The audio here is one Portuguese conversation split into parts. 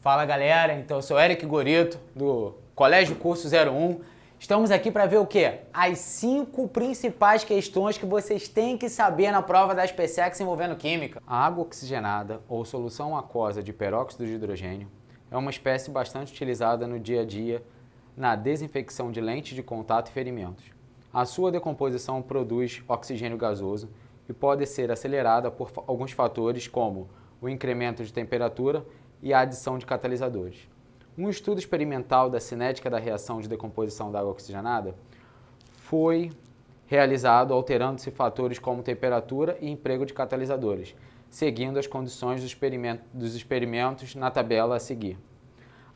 Fala galera, então eu sou Eric Gorito do Colégio Curso 01. Estamos aqui para ver o quê? As 5 principais questões que vocês têm que saber na prova da SpaceX envolvendo química. A água oxigenada ou solução aquosa de peróxido de hidrogênio é uma espécie bastante utilizada no dia a dia na desinfecção de lentes de contato e ferimentos. A sua decomposição produz oxigênio gasoso e pode ser acelerada por alguns fatores como o incremento de temperatura e a adição de catalisadores. Um estudo experimental da cinética da reação de decomposição da água oxigenada foi realizado alterando-se fatores como temperatura e emprego de catalisadores, seguindo as condições dos experimentos na tabela a seguir.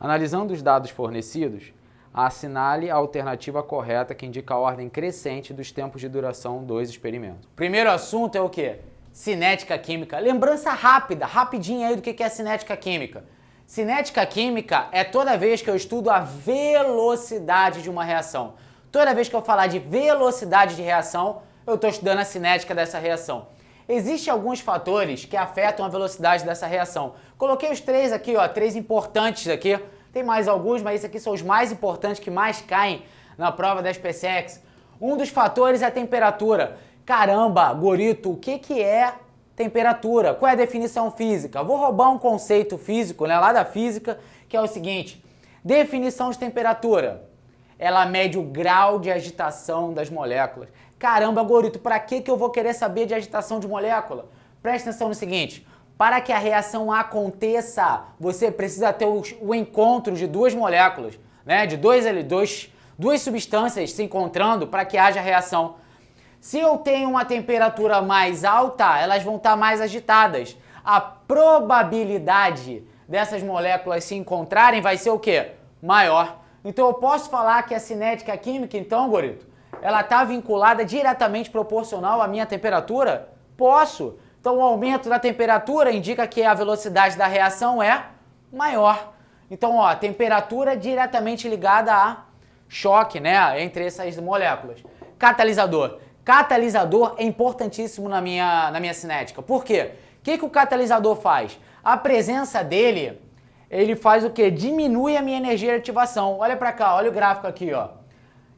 Analisando os dados fornecidos, assinale a alternativa correta que indica a ordem crescente dos tempos de duração dos experimentos. Primeiro assunto é o quê? Cinética química. Lembrança rápida, rapidinha aí do que é cinética química. Cinética química é toda vez que eu estudo a velocidade de uma reação. Toda vez que eu falar de velocidade de reação, eu estou estudando a cinética dessa reação. Existem alguns fatores que afetam a velocidade dessa reação. Coloquei os 3 aqui, ó, 3 importantes aqui. Tem mais alguns, mas esses aqui são os mais importantes que mais caem na prova da SpaceX. Um dos fatores é a temperatura. Caramba, Gorito, o que é temperatura? Qual é a definição física? Vou roubar um conceito físico, né, lá da física, que é o seguinte. Definição de temperatura. Ela mede o grau de agitação das moléculas. Caramba, Gorito, para que eu vou querer saber de agitação de molécula? Presta atenção no seguinte. Para que a reação aconteça, você precisa ter o encontro de 2 moléculas, né, de duas substâncias se encontrando para que haja reação. Se eu tenho uma temperatura mais alta, elas vão estar mais agitadas. A probabilidade dessas moléculas se encontrarem vai ser o quê? Maior. Então eu posso falar que a cinética química, então, Gorito, ela está vinculada diretamente proporcional à minha temperatura? Posso. Então o aumento da temperatura indica que a velocidade da reação é maior. Então, ó, temperatura diretamente ligada a choque, né, entre essas moléculas. Catalisador. Catalisador é importantíssimo na minha cinética. Por quê? O que o catalisador faz? A presença dele, ele faz o quê? Diminui a minha energia de ativação. Olha para cá, olha o gráfico aqui, ó.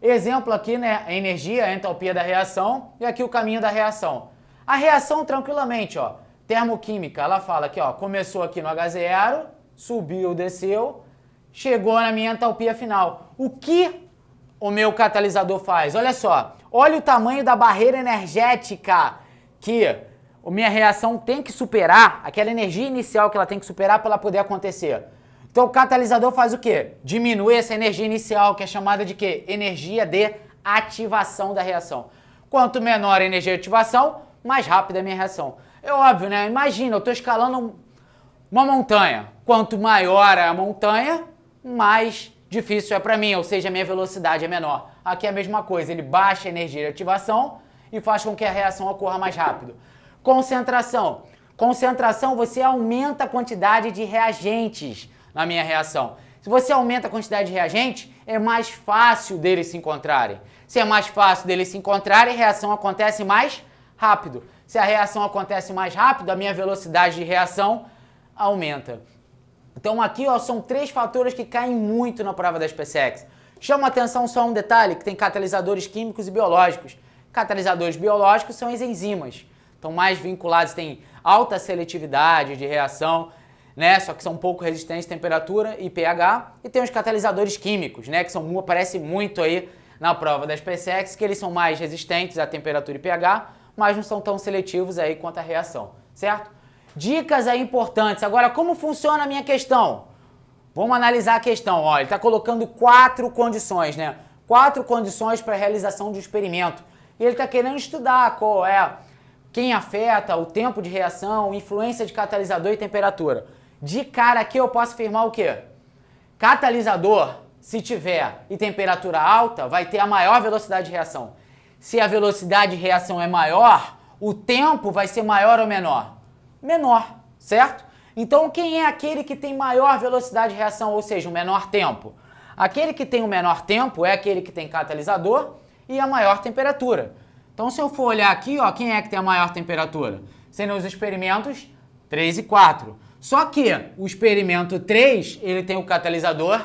Exemplo aqui, né? A energia, a entalpia da reação e aqui o caminho da reação. A reação, tranquilamente, ó. Termoquímica, ela fala aqui, ó. Começou aqui no H0, subiu, desceu, chegou na minha entalpia final. O que o meu catalisador faz? Olha só. Olha o tamanho da barreira energética que a minha reação tem que superar, aquela energia inicial que ela tem que superar para ela poder acontecer. Então o catalisador faz o quê? Diminui essa energia inicial, que é chamada de quê? Energia de ativação da reação. Quanto menor a energia de ativação, mais rápida é a minha reação. É óbvio, né? Imagina, eu estou escalando uma montanha. Quanto maior é a montanha, mais difícil é para mim, ou seja, a minha velocidade é menor. Aqui é a mesma coisa, ele baixa a energia de ativação e faz com que a reação ocorra mais rápido. Concentração. Concentração, você aumenta a quantidade de reagentes na minha reação. Se você aumenta a quantidade de reagentes, é mais fácil deles se encontrarem. Se é mais fácil deles se encontrarem, a reação acontece mais rápido. Se a reação acontece mais rápido, a minha velocidade de reação aumenta. Então aqui, ó, são 3 fatores que caem muito na prova da SpaceX. Chama atenção só um detalhe, que tem catalisadores químicos e biológicos. Catalisadores biológicos são as enzimas. Estão mais vinculados, têm alta seletividade de reação, né? Só que são pouco resistentes à temperatura e pH. E tem os catalisadores químicos, né? Que aparecem muito aí na prova da SpaceX, que eles são mais resistentes à temperatura e pH, mas não são tão seletivos aí quanto a reação, certo? Dicas aí importantes. Agora, como funciona a minha questão? Vamos analisar a questão. Ó, ele está colocando 4 condições, né? 4 condições para a realização de um experimento. E ele está querendo estudar quem afeta, o tempo de reação, influência de catalisador e temperatura. De cara aqui eu posso afirmar o quê? Catalisador, se tiver e temperatura alta, vai ter a maior velocidade de reação. Se a velocidade de reação é maior, o tempo vai ser maior ou menor? Menor, certo? Então, quem é aquele que tem maior velocidade de reação, ou seja, o menor tempo? Aquele que tem o menor tempo é aquele que tem catalisador e a maior temperatura. Então, se eu for olhar aqui, ó, quem é que tem a maior temperatura? Sendo os experimentos 3 e 4. Só que o experimento 3, ele tem o catalisador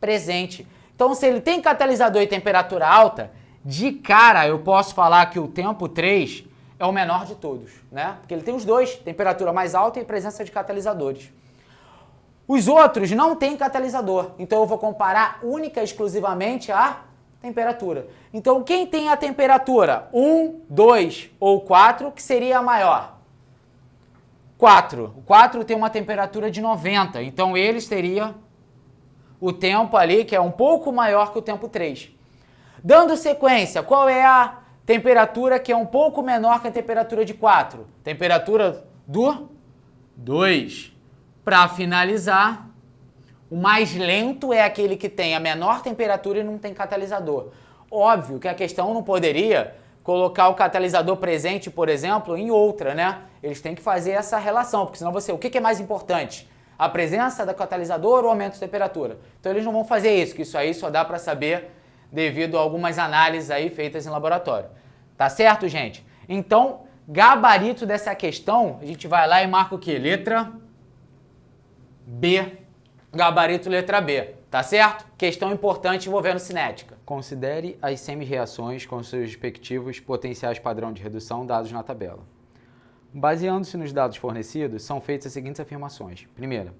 presente. Então, se ele tem catalisador e temperatura alta, de cara eu posso falar que o tempo 3 é o menor de todos, né? Porque ele tem os dois, temperatura mais alta e presença de catalisadores. Os outros não têm catalisador, então eu vou comparar única e exclusivamente a temperatura. Então, quem tem a temperatura 1, 2 ou 4, que seria a maior? 4. O 4 tem uma temperatura de 90, então eles teriam o tempo ali que é um pouco maior que o tempo 3. Dando sequência, qual é a temperatura que é um pouco menor que a temperatura de 4? Temperatura do 2. Para finalizar, o mais lento é aquele que tem a menor temperatura e não tem catalisador. Óbvio que a questão não poderia colocar o catalisador presente, por exemplo, em outra, né? Eles têm que fazer essa relação, porque senão o que é mais importante? A presença do catalisador ou o aumento de temperatura? Então eles não vão fazer isso, que isso aí só dá para saber devido a algumas análises aí feitas em laboratório. Tá certo, gente? Então, gabarito dessa questão, a gente vai lá e marca o quê? Letra B. Gabarito letra B. Tá certo? Questão importante envolvendo cinética. Considere as semi-reações com seus respectivos potenciais padrão de redução dados na tabela. Baseando-se nos dados fornecidos, são feitas as seguintes afirmações. Primeira,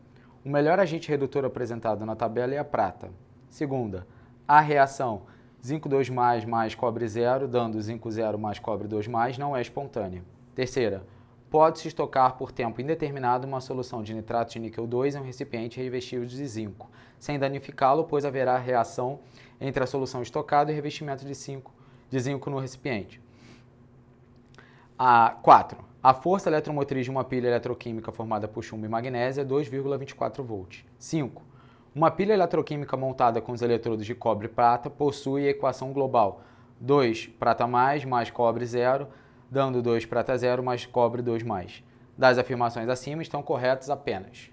o melhor agente redutor apresentado na tabela é a prata. Segunda, a reação zinco 2+, mais cobre 0, dando zinco 0 mais cobre 2+, não é espontânea. Terceira, pode-se estocar por tempo indeterminado uma solução de nitrato de níquel 2 em um recipiente revestido de zinco, sem danificá-lo, pois haverá reação entre a solução estocada e o revestimento de zinco no recipiente. 4. A força eletromotriz de uma pilha eletroquímica formada por chumbo e magnésio é 2,24 volts. 5. Uma pilha eletroquímica montada com os eletrodos de cobre e prata possui a equação global 2 prata mais cobre 0, dando 2 prata 0 mais cobre 2+. Das afirmações acima estão corretas apenas.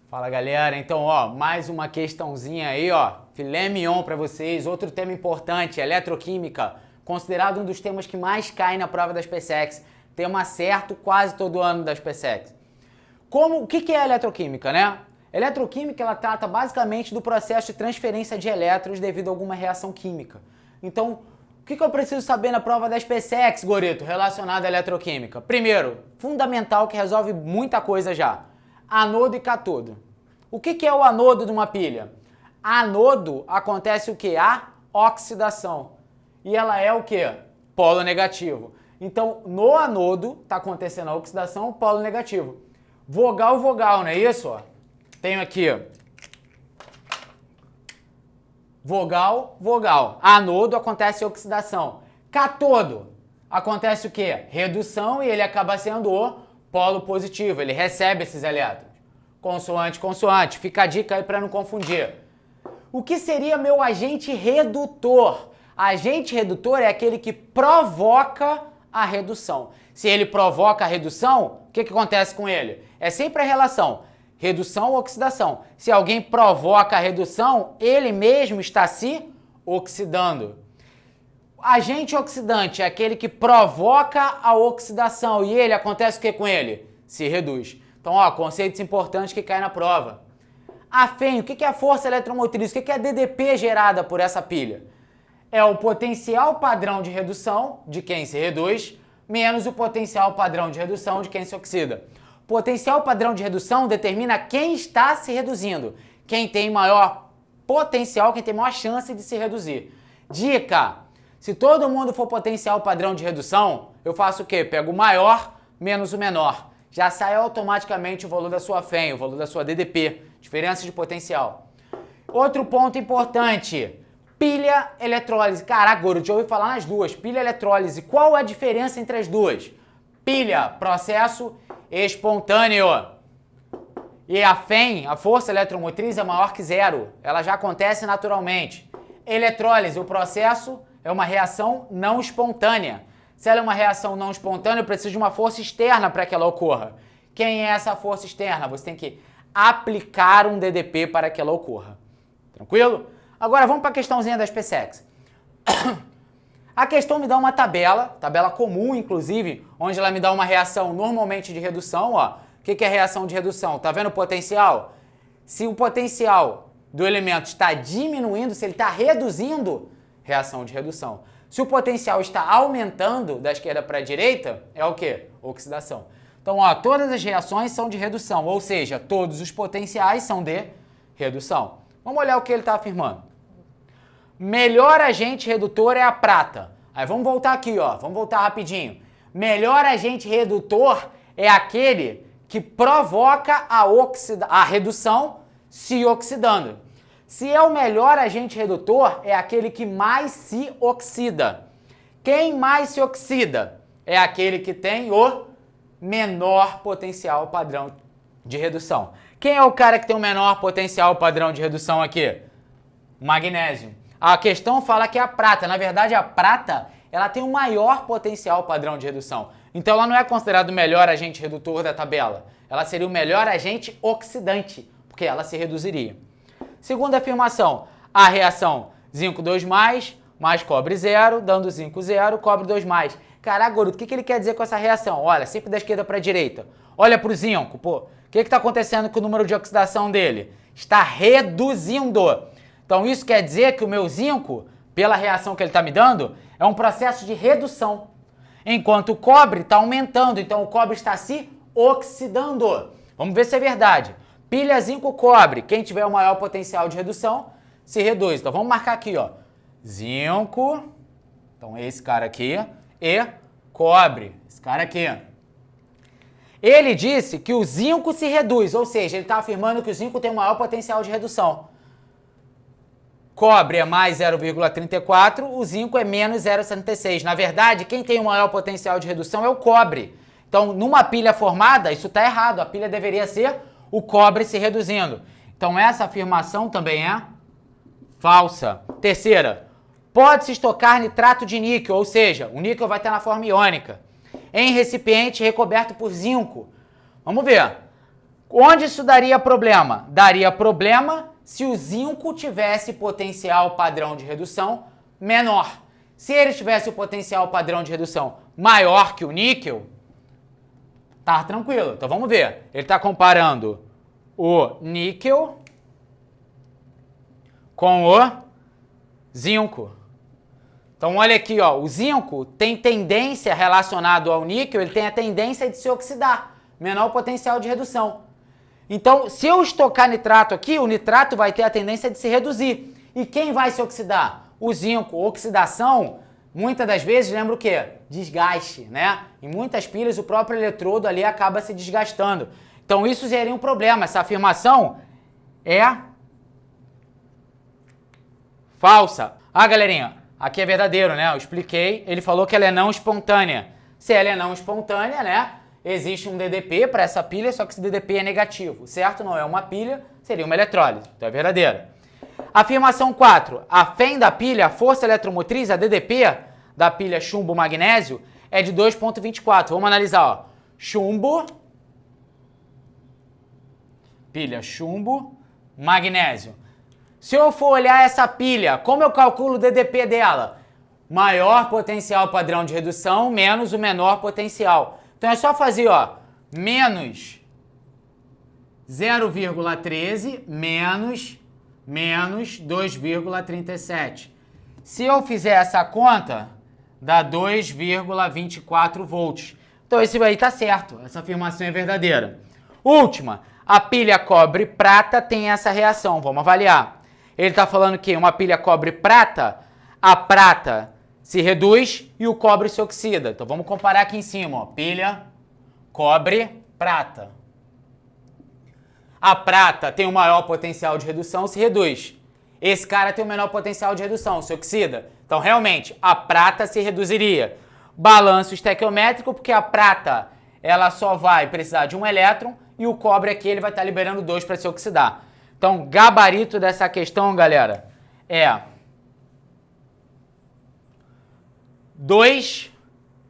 Fala, galera. Então, mais uma questãozinha aí, filé mignon para vocês. Outro tema importante, eletroquímica, considerado um dos temas que mais cai na prova das PSEX. Tema certo quase todo ano das PSEX. O que é a eletroquímica, né? Eletroquímica, ela trata basicamente do processo de transferência de elétrons devido a alguma reação química. Então, o que eu preciso saber na prova das PSEX, Gorito, relacionado à eletroquímica? Primeiro, fundamental, que resolve muita coisa já. Anodo e catodo. O que é o anodo de uma pilha? Anodo acontece o quê? A oxidação. E ela é o quê? Polo negativo. Então, no anodo está acontecendo a oxidação, polo negativo. Vogal, não é isso? Tenho aqui vogal. Anodo acontece oxidação. Catodo acontece o quê? Redução, e ele acaba sendo o polo positivo. Ele recebe esses elétrons. Consoante. Fica a dica aí para não confundir. O que seria meu agente redutor? Agente redutor é aquele que provoca a redução. Se ele provoca a redução, o que acontece com ele? É sempre a relação redução ou oxidação. Se alguém provoca a redução, ele mesmo está se oxidando. Agente oxidante é aquele que provoca a oxidação e ele acontece o que com ele? Se reduz. Então, conceitos importantes que caem na prova. A FEM, o que é a força eletromotriz? O que é a DDP gerada por essa pilha? É o potencial padrão de redução de quem se reduz menos o potencial padrão de redução de quem se oxida. Potencial padrão de redução determina quem está se reduzindo, quem tem maior potencial, quem tem maior chance de se reduzir. Dica: se todo mundo for potencial padrão de redução, eu faço o quê? Pego o maior menos o menor. Já sai automaticamente o valor da sua FEM, o valor da sua DDP, diferença de potencial. Outro ponto importante, pilha eletrólise. Caraca, eu já ouvi falar nas duas. Pilha eletrólise, qual a diferença entre as duas? Pilha, processo espontâneo. E a FEM, a força eletromotriz, é maior que zero. Ela já acontece naturalmente. Eletrólise, o processo é uma reação não espontânea. Se ela é uma reação não espontânea, eu preciso de uma força externa para que ela ocorra. Quem é essa força externa? Você tem que aplicar um DDP para que ela ocorra. Tranquilo? Agora vamos para a questãozinha das PSEX. A questão me dá uma tabela comum, inclusive, onde ela me dá uma reação normalmente de redução, ó. O que é reação de redução? Tá vendo o potencial? Se o potencial do elemento está diminuindo, se ele está reduzindo, reação de redução. Se o potencial está aumentando da esquerda para a direita, é o quê? Oxidação. Então, ó, todas as reações são de redução, ou seja, todos os potenciais são de redução. Vamos olhar o que ele está afirmando. Melhor agente redutor é a prata. Aí vamos voltar aqui, ó. Vamos voltar rapidinho. Melhor agente redutor é aquele que provoca a redução se oxidando. Se é o melhor agente redutor, é aquele que mais se oxida. Quem mais se oxida? É aquele que tem o menor potencial padrão de redução. Quem é o cara que tem o menor potencial padrão de redução aqui? O magnésio. A questão fala que é a prata. Na verdade, a prata ela tem o maior potencial padrão de redução. Então, ela não é considerada o melhor agente redutor da tabela. Ela seria o melhor agente oxidante, porque ela se reduziria. Segunda afirmação, a reação zinco 2+, mais cobre 0, dando zinco 0, cobre 2+. Caraca, Goruto, o que ele quer dizer com essa reação? Olha, sempre da esquerda para a direita. Olha para o zinco, pô. O que está acontecendo com o número de oxidação dele? Está reduzindo. Então, isso quer dizer que o meu zinco, pela reação que ele está me dando, é um processo de redução. Enquanto o cobre está aumentando, então o cobre está se oxidando. Vamos ver se é verdade. Pilha zinco cobre, quem tiver o maior potencial de redução, se reduz. Então vamos marcar aqui, ó. Zinco, então esse cara aqui, e cobre, esse cara aqui. Ele disse que o zinco se reduz, ou seja, ele está afirmando que o zinco tem o maior potencial de redução. Cobre é mais 0,34, o zinco é menos 0,76. Na verdade, quem tem o maior potencial de redução é o cobre. Então, numa pilha formada, isso está errado. A pilha deveria ser o cobre se reduzindo. Então, essa afirmação também é falsa. Terceira, pode-se estocar nitrato de níquel, ou seja, o níquel vai estar na forma iônica, em recipiente recoberto por zinco. Vamos ver. Onde isso daria problema? Daria problema se o zinco tivesse potencial padrão de redução menor. Se ele tivesse o potencial padrão de redução maior que o níquel, tá tranquilo. Então vamos ver. Ele está comparando o níquel com o zinco. Então olha aqui, ó, o zinco tem tendência relacionado ao níquel, ele tem a tendência de se oxidar, menor potencial de redução. Então, se eu estocar nitrato aqui, o nitrato vai ter a tendência de se reduzir. E quem vai se oxidar? O zinco. Oxidação, muitas das vezes, lembra o quê? Desgaste, né? Em muitas pilhas, o próprio eletrodo ali acaba se desgastando. Então, isso seria um problema. Essa afirmação é falsa. Ah, galerinha, aqui é verdadeiro, né? Eu expliquei. Ele falou que ela é não espontânea. Se ela é não espontânea, né? Existe um DDP para essa pilha, só que esse DDP é negativo, certo? Não é uma pilha, seria uma eletrólise. Então é verdadeira. Afirmação 4. A FEM da pilha, a força eletromotriz, a DDP da pilha chumbo-magnésio, é de 2,24. Vamos analisar, ó. Chumbo, pilha chumbo, magnésio. Se eu for olhar essa pilha, como eu calculo o DDP dela? Maior potencial padrão de redução menos o menor potencial. Então é só fazer, ó, menos 0,13 menos 2,37. Se eu fizer essa conta, dá 2,24 volts. Então esse aí tá certo, essa afirmação é verdadeira. Última, a pilha cobre-prata tem essa reação, vamos avaliar. Ele está falando que uma pilha cobre-prata, a prata se reduz e o cobre se oxida. Então vamos comparar aqui em cima, ó. Pilha, cobre, prata. A prata tem o maior potencial de redução, se reduz. Esse cara tem o menor potencial de redução, se oxida. Então realmente, a prata se reduziria. Balanço estequiométrico, porque a prata ela só vai precisar de um elétron e o cobre aqui ele vai estar liberando 2 para se oxidar. Então, gabarito dessa questão, galera, é 2,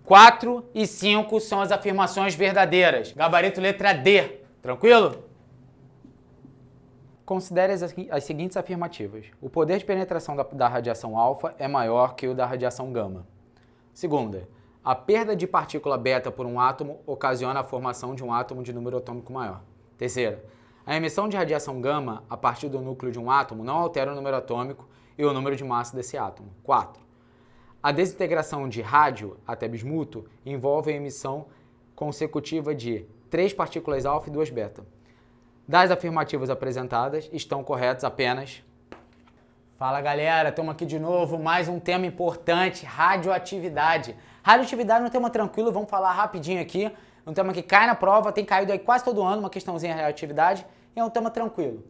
4 e 5 são as afirmações verdadeiras. Gabarito letra D, tranquilo? Considere as seguintes afirmativas. O poder de penetração da radiação alfa é maior que o da radiação gama. Segunda, a perda de partícula beta por um átomo ocasiona a formação de um átomo de número atômico maior. Terceira, a emissão de radiação gama a partir do núcleo de um átomo não altera o número atômico e o número de massa desse átomo. 4. A desintegração de rádio até bismuto envolve a emissão consecutiva de 3 partículas alfa e 2 beta. Das afirmativas apresentadas, estão corretas apenas... Fala galera, estamos aqui de novo, mais um tema importante, radioatividade. Radioatividade é um tema tranquilo, vamos falar rapidinho aqui. Um tema que cai na prova, tem caído aí quase todo ano, uma questãozinha de radioatividade, e é um tema tranquilo.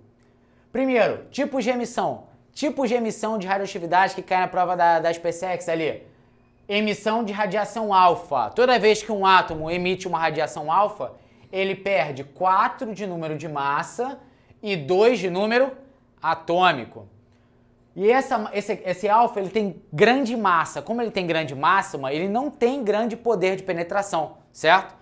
Primeiro, tipos de emissão. Tipos de emissão de radioatividade que cai na prova da SpaceX ali. Emissão de radiação alfa. Toda vez que um átomo emite uma radiação alfa, ele perde 4 de número de massa e 2 de número atômico. E esse alfa ele tem grande massa. Como ele tem grande massa, ele não tem grande poder de penetração, certo?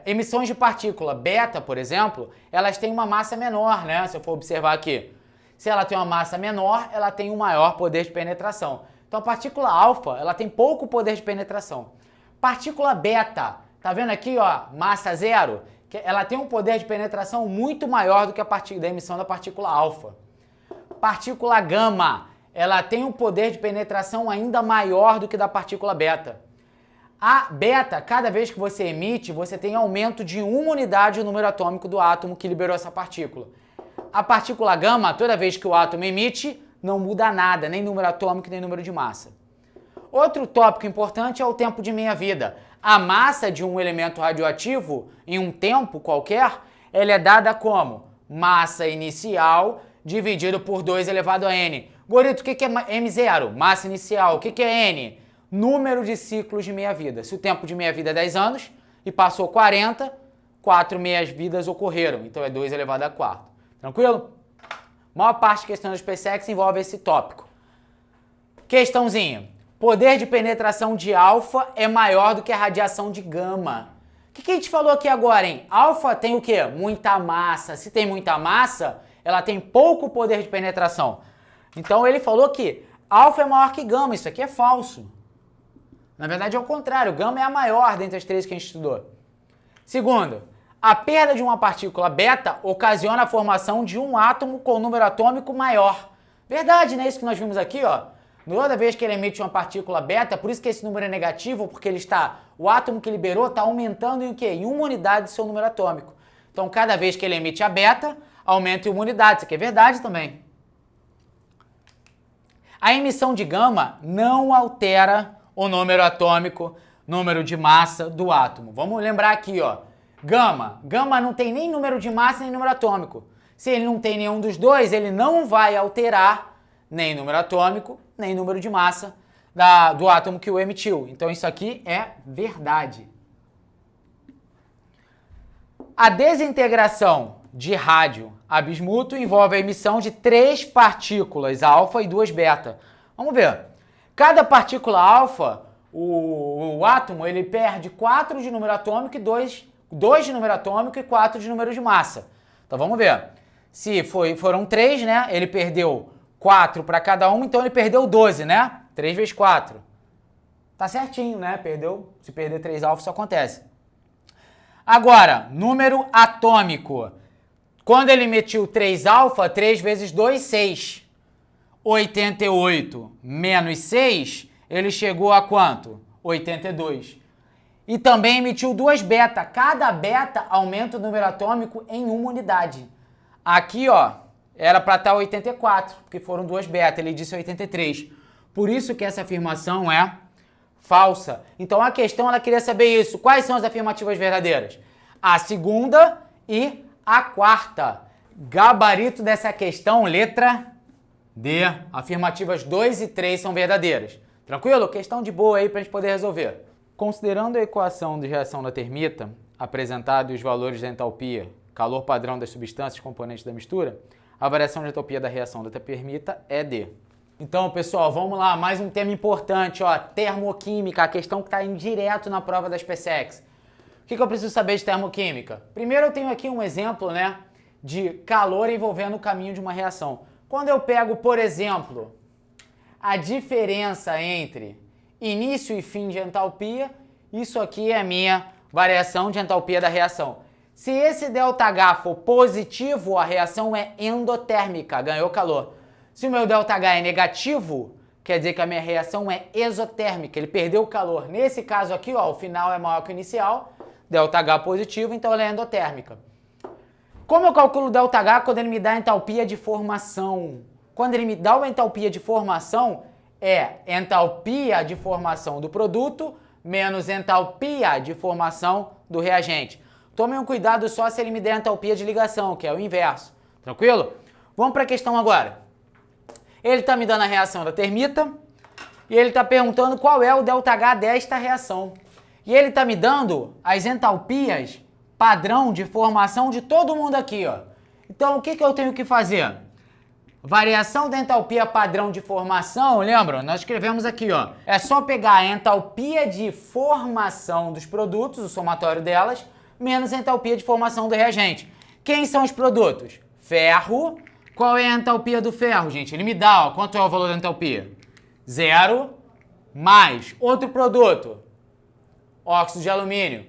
Emissões de partícula beta, por exemplo, elas têm uma massa menor, né? Se eu for observar aqui. Se ela tem uma massa menor, ela tem um maior poder de penetração. Então a partícula alfa, ela tem pouco poder de penetração. Partícula beta, tá vendo aqui, ó, massa zero? Ela tem um poder de penetração muito maior do que da emissão da partícula alfa. Partícula gama, ela tem um poder de penetração ainda maior do que da partícula beta. A beta, cada vez que você emite, você tem aumento de 1 unidade no número atômico do átomo que liberou essa partícula. A partícula gama, toda vez que o átomo emite, não muda nada, nem número atômico, nem número de massa. Outro tópico importante é o tempo de meia-vida. A massa de um elemento radioativo, em um tempo qualquer, ela é dada como massa inicial dividido por 2 elevado a n. Gorito, o que é M0? Massa inicial. O que é n? Número de ciclos de meia-vida. Se o tempo de meia-vida é 10 anos e passou 40, 4 meias-vidas ocorreram. Então é 2 elevado a 4. Tranquilo? A maior parte da questão da SpaceX envolve esse tópico. Questãozinha. Poder de penetração de alfa é maior do que a radiação de gama. O que a gente falou aqui agora, hein? Alfa tem o quê? Muita massa. Se tem muita massa, ela tem pouco poder de penetração. Então ele falou que alfa é maior que gama. Isso aqui é falso. Na verdade é o contrário. Gama é a maior dentre as 3 que a gente estudou. Segundo, a perda de uma partícula beta ocasiona a formação de um átomo com número atômico maior. Verdade, né? Isso que nós vimos aqui, ó. Toda vez que ele emite uma partícula beta, por isso que esse número é negativo, porque o átomo que liberou está aumentando em o quê? Em 1 unidade do seu número atômico. Então, cada vez que ele emite a beta, aumenta em 1 unidade. Isso aqui é verdade também. A emissão de gama não altera o número atômico, número de massa do átomo. Vamos lembrar aqui, ó. Gama não tem nem número de massa nem número atômico. Se ele não tem nenhum dos dois, ele não vai alterar nem número atômico, nem número de massa do átomo que o emitiu. Então isso aqui é verdade. A desintegração de rádio a bismuto envolve a emissão de 3 partículas alfa e 2 beta. Vamos ver. Cada partícula alfa, o átomo, ele perde 4 de número atômico e 2 de número atômico e 4 de número de massa. Então vamos ver. Se foram 3, né? Ele perdeu 4 para cada um, então ele perdeu 12, né? 3 vezes 4. Tá certinho, né? Se perder 3 alfa, isso acontece. Agora, número atômico. Quando ele emitiu 3 alfa, 3 vezes 2, 6. 88 menos 6, ele chegou a quanto? 82. E também emitiu 2 beta. Cada beta aumenta o número atômico em 1 unidade. Aqui, ó, era para estar 84, porque foram 2 beta. Ele disse 83. Por isso que essa afirmação é falsa. Então a questão, ela queria saber isso. Quais são as afirmativas verdadeiras? A segunda e a quarta. Gabarito dessa questão, letra D. Afirmativas 2 e 3 são verdadeiras. Tranquilo? Questão de boa aí pra gente poder resolver. Considerando a equação de reação da termita, apresentado e os valores da entalpia, calor padrão das substâncias componentes da mistura, a variação de entalpia da reação da termita é D. Então, pessoal, vamos lá, mais um tema importante, ó, termoquímica, a questão que está indo direto na prova da SpaceX. O que eu preciso saber de termoquímica? Primeiro eu tenho aqui um exemplo, né, de calor envolvendo o caminho de uma reação. Quando eu pego, por exemplo, a diferença entre início e fim de entalpia. Isso aqui é a minha variação de entalpia da reação. Se esse ΔH for positivo, a reação é endotérmica, ganhou calor. Se o meu ΔH é negativo, quer dizer que a minha reação é exotérmica, ele perdeu o calor. Nesse caso aqui, ó, o final é maior que o inicial, ΔH positivo, então ela é endotérmica. Como eu calculo o ΔH quando ele me dá a entalpia de formação? Quando ele me dá uma entalpia de formação, é entalpia de formação do produto menos entalpia de formação do reagente. Tomem um cuidado só se ele me der entalpia de ligação, que é o inverso. Tranquilo? Vamos para a questão agora. Ele está me dando a reação da termita e ele está perguntando qual é o ΔH desta reação. E ele está me dando as entalpias padrão de formação de todo mundo aqui, ó. Então, o que eu tenho que fazer? Variação da entalpia padrão de formação, lembram? Nós escrevemos aqui, ó. É só pegar a entalpia de formação dos produtos, o somatório delas, menos a entalpia de formação do reagente. Quem são os produtos? Ferro. Qual é a entalpia do ferro, gente? Ele me dá, ó, quanto é o valor da entalpia? 0 mais outro produto. Óxido de alumínio.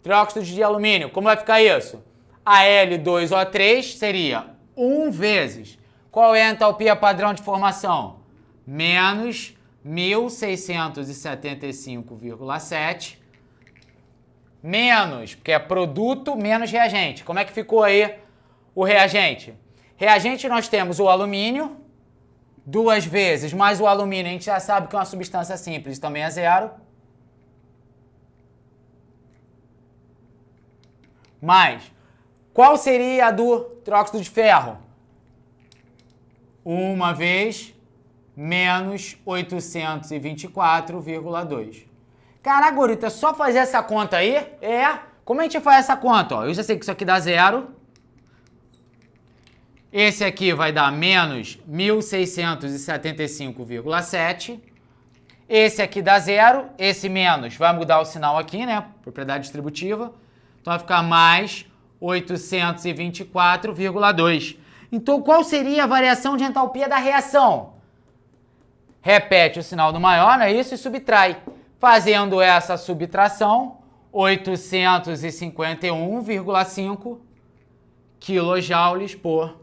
Trióxido de alumínio. Como vai ficar isso? Al2O3 seria 1 vezes. Qual é a entalpia padrão de formação? Menos 1675,7 menos, porque é produto menos reagente. Como é que ficou aí o reagente? Reagente nós temos o alumínio, 2 vezes, mais o alumínio, a gente já sabe que é uma substância simples, também é 0. Mais, qual seria a do trióxido de ferro? 1 vez menos 824,2. Caraca, gurita, é só fazer essa conta aí? É. Como a gente faz essa conta? Ó, eu já sei que isso aqui dá 0. Esse aqui vai dar menos 1675,7. Esse aqui dá 0. Esse menos vai mudar o sinal aqui, né? Propriedade distributiva. Então vai ficar mais 824,2. Então qual seria a variação de entalpia da reação? Repete o sinal do maior, não é isso? E subtrai. Fazendo essa subtração, 851,5 kJ por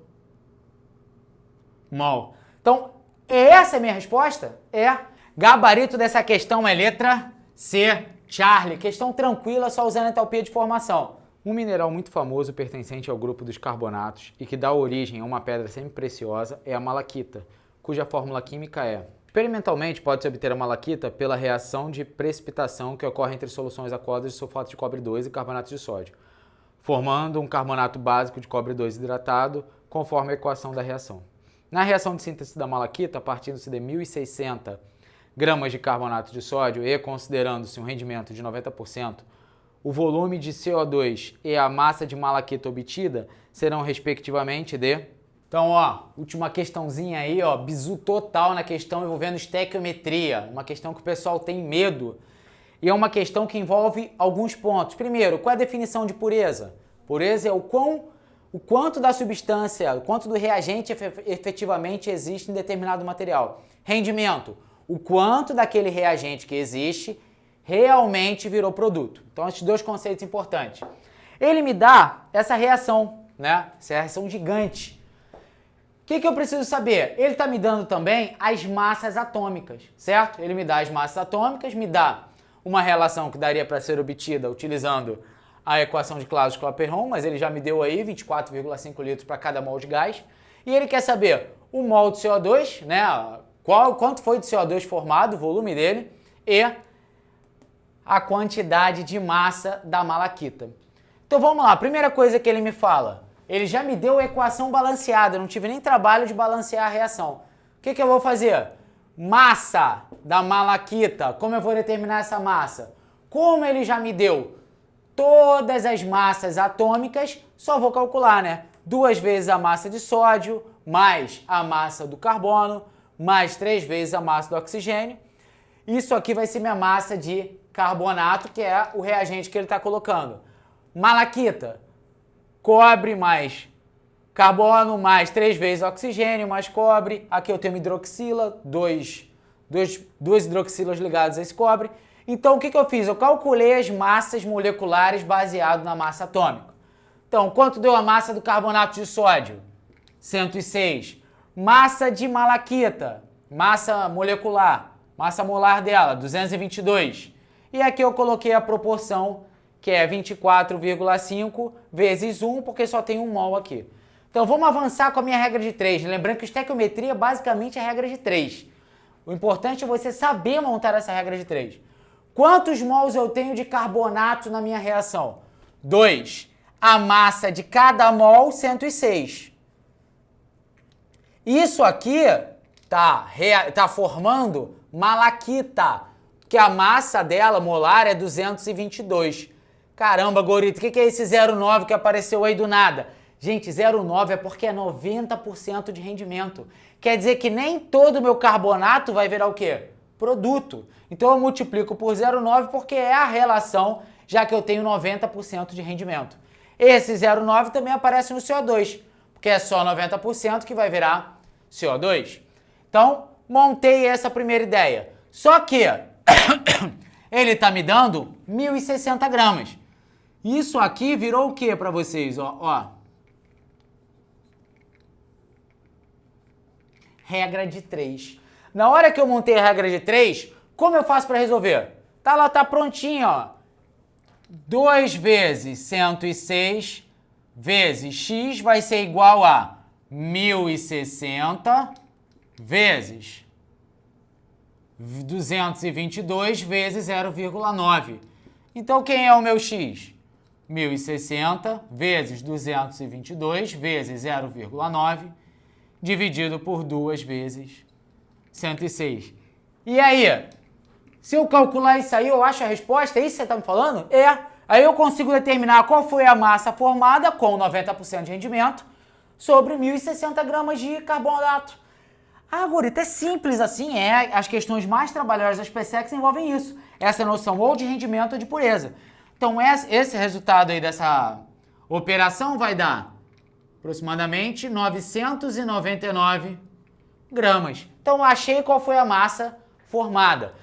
mol. Então, essa é a minha resposta? É. Gabarito dessa questão é letra C, Charlie. Questão tranquila, só usando entalpia de formação. Um mineral muito famoso pertencente ao grupo dos carbonatos e que dá origem a uma pedra semi-preciosa é a malaquita, cuja fórmula química é: experimentalmente pode-se obter a malaquita pela reação de precipitação que ocorre entre soluções aquosas de sulfato de cobre 2 e carbonato de sódio, formando um carbonato básico de cobre 2 hidratado, conforme a equação da reação. Na reação de síntese da malaquita, partindo-se de 1.060 gramas de carbonato de sódio e considerando-se um rendimento de 90%, o volume de CO2 e a massa de malaquita obtida serão respectivamente de... Então, ó, última questãozinha aí, ó, bizu total na questão envolvendo estequiometria, uma questão que o pessoal tem medo. E é uma questão que envolve alguns pontos. Primeiro, qual é a definição de pureza? Pureza é o quanto da substância, o quanto do reagente efetivamente existe em determinado material. Rendimento, o quanto daquele reagente que existe realmente virou produto. Então, esses dois conceitos importantes. Ele me dá essa reação, né? Essa reação gigante. O que eu preciso saber? Ele está me dando também as massas atômicas, certo? Ele me dá as massas atômicas, me dá uma relação que daria para ser obtida utilizando a equação de Clausius-Clapeyron, mas ele já me deu aí 24,5 litros para cada mol de gás. E ele quer saber o mol de CO2, né? Quanto foi de CO2 formado, o volume dele, e a quantidade de massa da malaquita. Então vamos lá, primeira coisa que ele me fala, ele já me deu a equação balanceada, eu não tive nem trabalho de balancear a reação. O que eu vou fazer? Massa da malaquita, como eu vou determinar essa massa? Como ele já me deu todas as massas atômicas, só vou calcular, né? 2 vezes a massa de sódio, mais a massa do carbono, mais 3 vezes a massa do oxigênio. Isso aqui vai ser minha massa de carbonato, que é o reagente que ele está colocando. Malaquita, cobre mais carbono, mais 3 vezes oxigênio, mais cobre. Aqui eu tenho hidroxila, 2 duas hidroxilas ligadas a esse cobre. Então, o que eu fiz? Eu calculei as massas moleculares baseado na massa atômica. Então, quanto deu a massa do carbonato de sódio? 106. Massa de malaquita, massa molecular, massa molar dela, 222. E aqui eu coloquei a proporção, que é 24,5 vezes 1, porque só tem 1 mol aqui. Então, vamos avançar com a minha regra de 3. Lembrando que estequiometria basicamente é a regra de 3. O importante é você saber montar essa regra de 3. Quantos mols eu tenho de carbonato na minha reação? 2. A massa de cada mol, 106. Isso aqui tá formando malaquita, que a massa dela molar é 222. Caramba, Gorito, o que é esse 0,9 que apareceu aí do nada? Gente, 0,9 é porque é 90% de rendimento. Quer dizer que nem todo o meu carbonato vai virar o quê? Produto. Então eu multiplico por 0,9 porque é a relação, já que eu tenho 90% de rendimento. Esse 0,9 também aparece no CO2, porque é só 90% que vai virar CO2. Então, montei essa primeira ideia. Só que ele está me dando 1.060 gramas. Isso aqui virou o que para vocês? Ó. Regra de 3. Na hora que eu montei a regra de 3, como eu faço para resolver? Tá prontinho, ó. 2 vezes 106 vezes x vai ser igual a 1.060 vezes 222 vezes 0,9. Então, quem é o meu x? 1.060 vezes 222 vezes 0,9 dividido por 2 vezes 106. E aí? Se eu calcular isso aí, eu acho a resposta? É isso que você está me falando? É. Aí eu consigo determinar qual foi a massa formada com 90% de rendimento sobre 1.060 gramas de carbonato. Ah, Gorito, é simples assim, as questões mais trabalhosas das PSECs envolvem isso. Essa noção ou de rendimento ou de pureza. Então, esse resultado aí dessa operação vai dar aproximadamente 999 gramas. Então, achei qual foi a massa formada.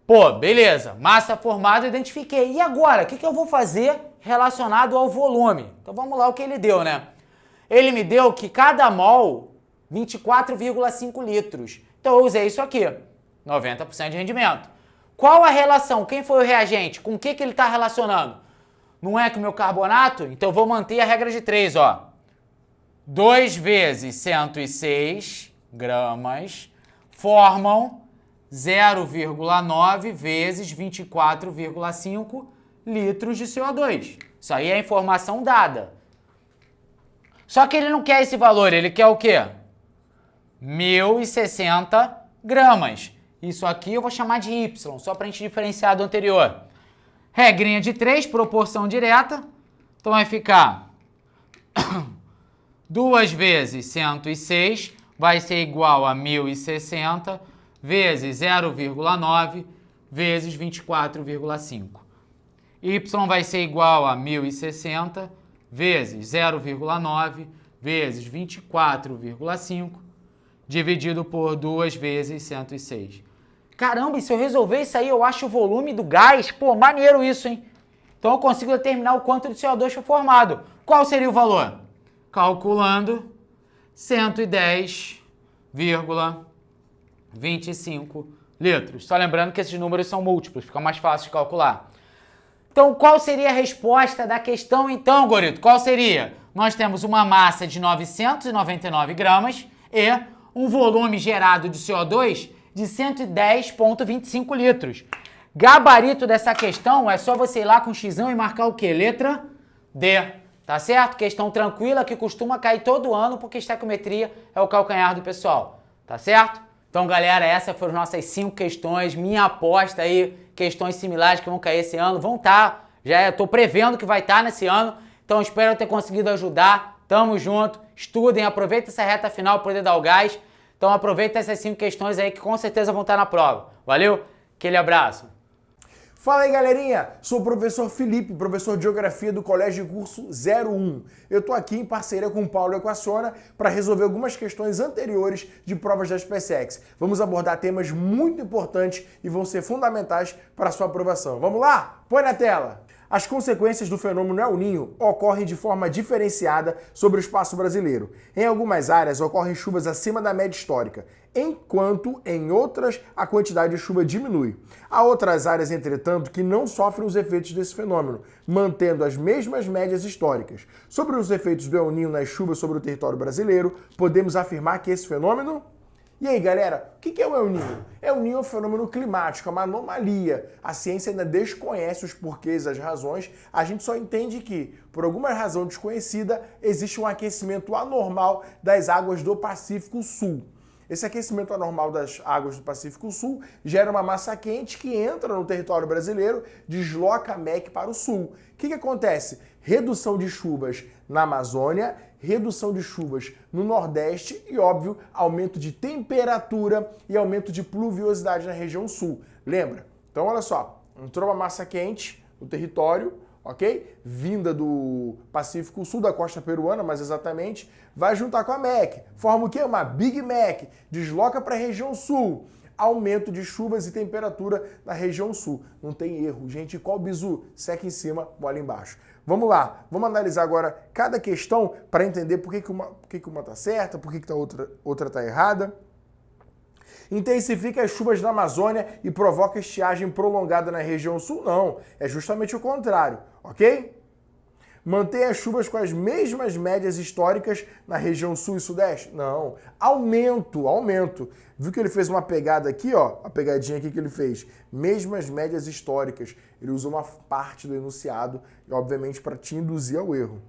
Pô, beleza, massa formada, identifiquei. E agora, o que eu vou fazer relacionado ao volume? Então, vamos lá o que ele deu, né? Ele me deu que cada mol, 24,5 litros. Então, eu usei isso aqui, 90% de rendimento. Qual a relação? Quem foi o reagente? Com o que ele está relacionando? Não é com o meu carbonato? Então, eu vou manter a regra de 3, ó. 2 vezes 106 gramas formam 0,9 vezes 24,5 litros de CO2. Isso aí é a informação dada. Só que ele não quer esse valor, ele quer o quê? 1.060 gramas. Isso aqui eu vou chamar de Y, só para a gente diferenciar do anterior. Regrinha de 3, proporção direta. Então vai ficar 2 vezes 106 vai ser igual a 1.060 vezes 0,9 vezes 24,5. Y vai ser igual a 1.060 vezes 0,9 vezes 24,5 dividido por 2 vezes 106. Caramba, e se eu resolver isso aí, eu acho o volume do gás. Pô, maneiro isso, hein? Então eu consigo determinar o quanto de CO2 foi formado. Qual seria o valor? Calculando 110,25 litros. Só lembrando que esses números são múltiplos, fica mais fácil de calcular. Então, qual seria a resposta da questão então, Gorito? Qual seria? Nós temos uma massa de 999 gramas e um volume gerado de CO2 de 110,25 litros. Gabarito dessa questão é só você ir lá com o xão e marcar o quê? Letra D. Tá certo? Questão tranquila que costuma cair todo ano porque estequiometria é o calcanhar do pessoal. Tá certo? Então, galera, essas foram nossas 5 questões. Minha aposta aí, questões similares que vão cair esse ano, vão estar. Já estou prevendo que vai estar nesse ano. Então, espero ter conseguido ajudar. Tamo junto. Estudem, aproveitem essa reta final para poder dar o gás. Então, aproveita essas 5 questões aí que com certeza vão estar na prova. Valeu? Aquele abraço. Fala aí, galerinha! Sou o professor Felipe, professor de Geografia do Colégio de Curso 01. Eu tô aqui em parceria com o Paulo Equaciona para resolver algumas questões anteriores de provas da SpaceX. Vamos abordar temas muito importantes e vão ser fundamentais para a sua aprovação. Vamos lá? Põe na tela! As consequências do fenômeno El Niño ocorrem de forma diferenciada sobre o espaço brasileiro. Em algumas áreas ocorrem chuvas acima da média histórica, enquanto em outras a quantidade de chuva diminui. Há outras áreas, entretanto, que não sofrem os efeitos desse fenômeno, mantendo as mesmas médias históricas. Sobre os efeitos do El Niño nas chuvas sobre o território brasileiro, podemos afirmar que esse fenômeno... E aí, galera, o que é o El Niño? El Niño é um fenômeno climático, é uma anomalia. A ciência ainda desconhece os porquês, as razões. A gente só entende que, por alguma razão desconhecida, existe um aquecimento anormal das águas do Pacífico Sul. Esse aquecimento anormal das águas do Pacífico Sul gera uma massa quente que entra no território brasileiro, desloca a MEC para o sul. O que acontece? Redução de chuvas na Amazônia, redução de chuvas no Nordeste e, óbvio, aumento de temperatura e aumento de pluviosidade na região sul. Lembra? Então, olha só, entrou uma massa quente no território, ok? Vinda do Pacífico Sul, da costa peruana, mais exatamente, vai juntar com a MEC. Forma o quê? Uma Big Mac. Desloca para a região sul. Aumento de chuvas e temperatura na região sul. Não tem erro. Gente, qual bizu? Seca em cima, bola embaixo. Vamos lá. Vamos analisar agora cada questão para entender por que uma está certa, por que a outra está errada. Intensifica as chuvas na Amazônia e provoca estiagem prolongada na região sul? Não, é justamente o contrário, ok? Mantém as chuvas com as mesmas médias históricas na região sul e sudeste? Não, aumento. Viu que ele fez uma pegada aqui, ó, a pegadinha aqui que ele fez, mesmas médias históricas. Ele usou uma parte do enunciado, obviamente para te induzir ao erro.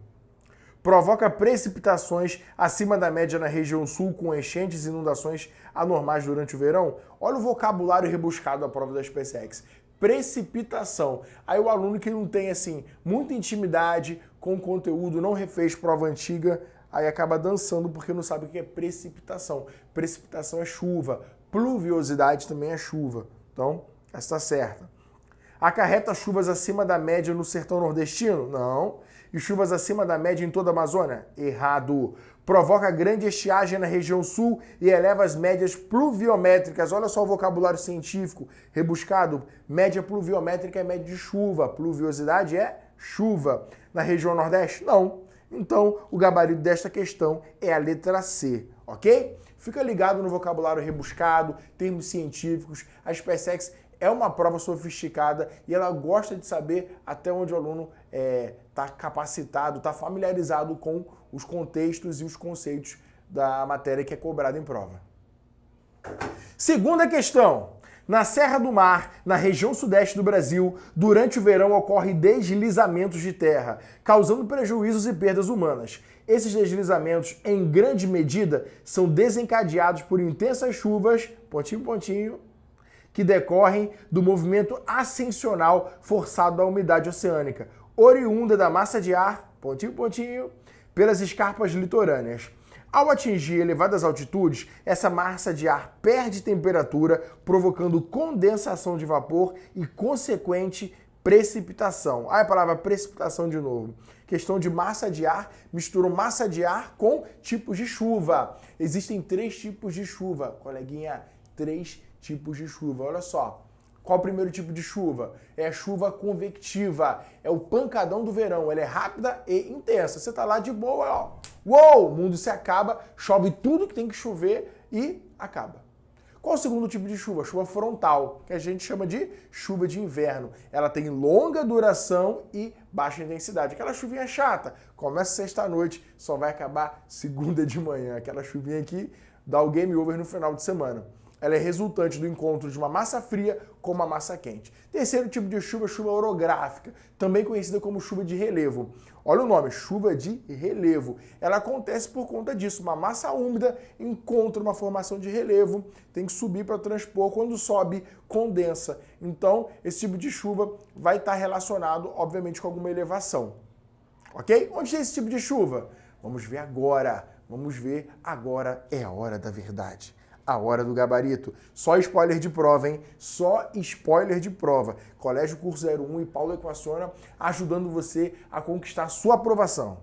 Provoca precipitações acima da média na região sul com enchentes e inundações anormais durante o verão? Olha o vocabulário rebuscado da prova da SpaceX. Precipitação. Aí o aluno que não tem, assim, muita intimidade com o conteúdo, não refez prova antiga, aí acaba dançando porque não sabe o que é precipitação. Precipitação é chuva. Pluviosidade também é chuva. Então, essa está certa. Acarreta chuvas acima da média no sertão nordestino? Não. E chuvas acima da média em toda a Amazônia? Errado. Provoca grande estiagem na região sul e eleva as médias pluviométricas. Olha só o vocabulário científico rebuscado. Média pluviométrica é média de chuva. Pluviosidade é chuva. Na região nordeste? Não. Então, o gabarito desta questão é a letra C, ok? Fica ligado no vocabulário rebuscado, termos científicos. A SpaceX é uma prova sofisticada e ela gosta de saber até onde o aluno está capacitado, está familiarizado com os contextos e os conceitos da matéria que é cobrada em prova. Segunda questão. Na Serra do Mar, na região sudeste do Brasil, durante o verão ocorrem deslizamentos de terra, causando prejuízos e perdas humanas. Esses deslizamentos, em grande medida, são desencadeados por intensas chuvas, pontinho, que decorrem do movimento ascensional forçado da umidade oceânica, oriunda da massa de ar, pontinho, pelas escarpas litorâneas. Ao atingir elevadas altitudes, essa massa de ar perde temperatura, provocando condensação de vapor e consequente precipitação. A palavra precipitação de novo. Questão de massa de ar, misturou massa de ar com tipos de chuva. Existem 3 tipos de chuva, coleguinha, 3 tipos de chuva. Olha só. Qual o primeiro tipo de chuva? É a chuva convectiva. É o pancadão do verão. Ela é rápida e intensa. Você tá lá de boa, ó. Uou! O mundo se acaba, chove tudo que tem que chover e acaba. Qual o segundo tipo de chuva? Chuva frontal, que a gente chama de chuva de inverno. Ela tem longa duração e baixa intensidade. Aquela chuvinha chata. Começa sexta-noite, só vai acabar segunda de manhã. Aquela chuvinha aqui dá o game over no final de semana. Ela é resultante do encontro de uma massa fria com uma massa quente. Terceiro tipo de chuva, chuva orográfica, também conhecida como chuva de relevo. Olha o nome, chuva de relevo. Ela acontece por conta disso. Uma massa úmida encontra uma formação de relevo, tem que subir para transpor. Quando sobe, condensa. Então, esse tipo de chuva vai estar relacionado, obviamente, com alguma elevação. Ok? Onde tem esse tipo de chuva? Vamos ver agora. É a hora da verdade. A hora do gabarito. Só spoiler de prova, hein? Só spoiler de prova. Colégio Curso 01 e Paulo Equaciona ajudando você a conquistar sua aprovação.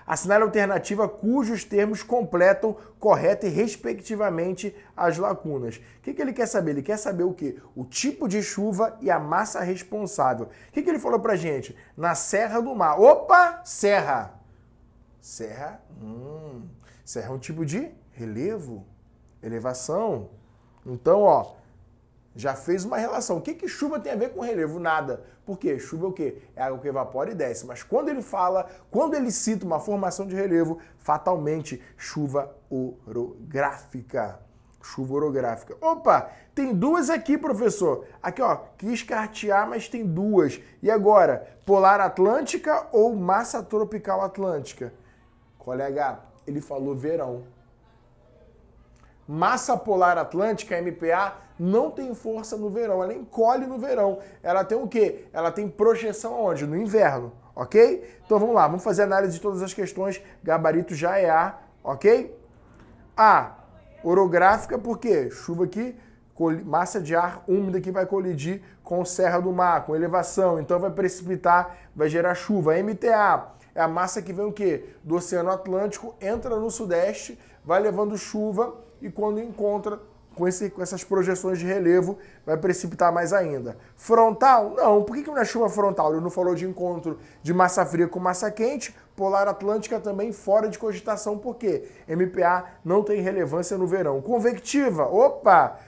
Assinale a alternativa cujos termos completam correta e respectivamente as lacunas. O que ele quer saber? Ele quer saber o quê? O tipo de chuva e a massa responsável. O que ele falou pra gente? Na Serra do Mar. Opa! Serra. Serra? Serra é um tipo de relevo, elevação. Então, ó, já fez uma relação. O que chuva tem a ver com relevo? Nada. Por quê? Chuva é o quê? É água que evapora e desce. Mas quando ele fala, quando ele cita uma formação de relevo, fatalmente, chuva orográfica. Chuva orográfica. Opa, tem duas aqui, professor. Aqui, ó, quis cartear, mas tem duas. E agora? Polar atlântica ou massa tropical atlântica? Colega, ele falou verão. Massa polar atlântica, MPA, não tem força no verão, ela encolhe no verão. Ela tem o quê? Ela tem projeção onde? No inverno, ok? Então vamos lá, vamos fazer análise de todas as questões. Gabarito já é A, ok? A, orográfica, por quê? Chuva aqui, massa de ar úmida que vai colidir com Serra do Mar, com elevação, então vai precipitar, vai gerar chuva. MTA é a massa que vem o quê? Do Oceano Atlântico, entra no Sudeste, vai levando chuva e quando encontra com essas projeções de relevo, vai precipitar mais ainda. Frontal? Não. Por que não é chuva frontal? Ele não falou de encontro de massa fria com massa quente, polar atlântica também fora de cogitação, por quê? MPA não tem relevância no verão. Convectiva? Opa!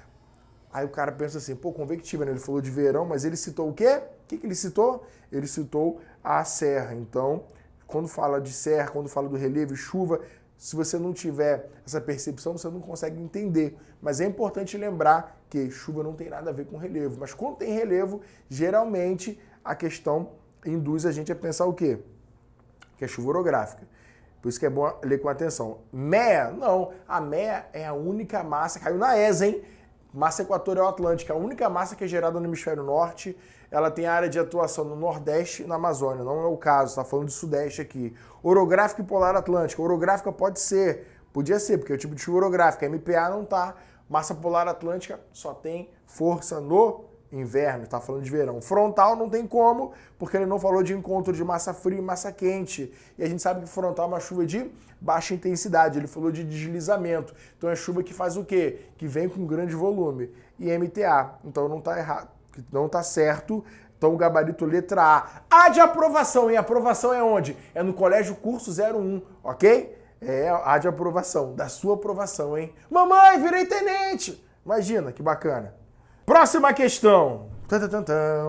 Aí o cara pensa assim, pô, convectiva, né? Ele falou de verão, mas ele citou o quê? O que ele citou? Ele citou a serra. Então, quando fala de serra, quando fala do relevo e chuva, se você não tiver essa percepção, você não consegue entender. Mas é importante lembrar que chuva não tem nada a ver com relevo. Mas quando tem relevo, geralmente a questão induz a gente a pensar o quê? Que é chuva orográfica. Por isso que é bom ler com atenção. MEA? Não. A MEA é a única massa, caiu na ESA, hein? Massa equatorial atlântica, a única massa que é gerada no hemisfério norte. Ela tem área de atuação no Nordeste e na Amazônia. Não é o caso, está falando do Sudeste aqui. Orográfica e polar atlântica. Orográfica pode ser, podia ser, porque é o tipo de chuva orográfica. MPA não tá. Massa polar atlântica só tem força no inverno, está falando de verão. Frontal não tem como, porque ele não falou de encontro de massa fria e massa quente. E a gente sabe que frontal é uma chuva de baixa intensidade, ele falou de deslizamento. Então é chuva que faz o quê? Que vem com grande volume. E MTA, então não está errado, não está certo. Então o gabarito letra A. A de aprovação, e aprovação é onde? É no Colégio Curso 01, ok? É a de aprovação, da sua aprovação, hein? Mamãe, virei tenente! Imagina, que bacana. Próxima questão.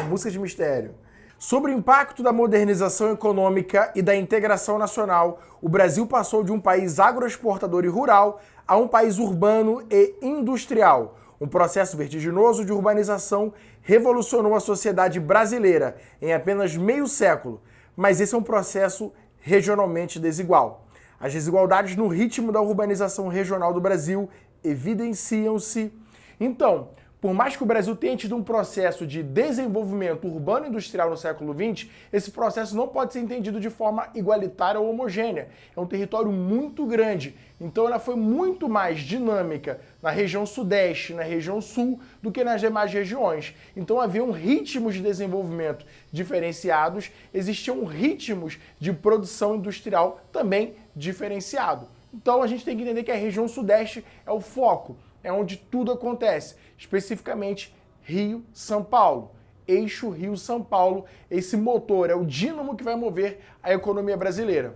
Música de mistério. Sobre o impacto da modernização econômica e da integração nacional, o Brasil passou de um país agroexportador e rural a um país urbano e industrial. Um processo vertiginoso de urbanização revolucionou a sociedade brasileira em apenas meio século, mas esse é um processo regionalmente desigual. As desigualdades no ritmo da urbanização regional do Brasil evidenciam-se. Então, por mais que o Brasil tenha tido um processo de desenvolvimento urbano e industrial no século XX, esse processo não pode ser entendido de forma igualitária ou homogênea. É um território muito grande, então ela foi muito mais dinâmica na região sudeste, na região sul, do que nas demais regiões. Então haviam ritmos de desenvolvimento diferenciados, existiam ritmos de produção industrial também diferenciado. Então a gente tem que entender que a região sudeste é o foco, é onde tudo acontece, especificamente Rio-São Paulo. Eixo Rio-São Paulo, esse motor, é o dínamo que vai mover a economia brasileira.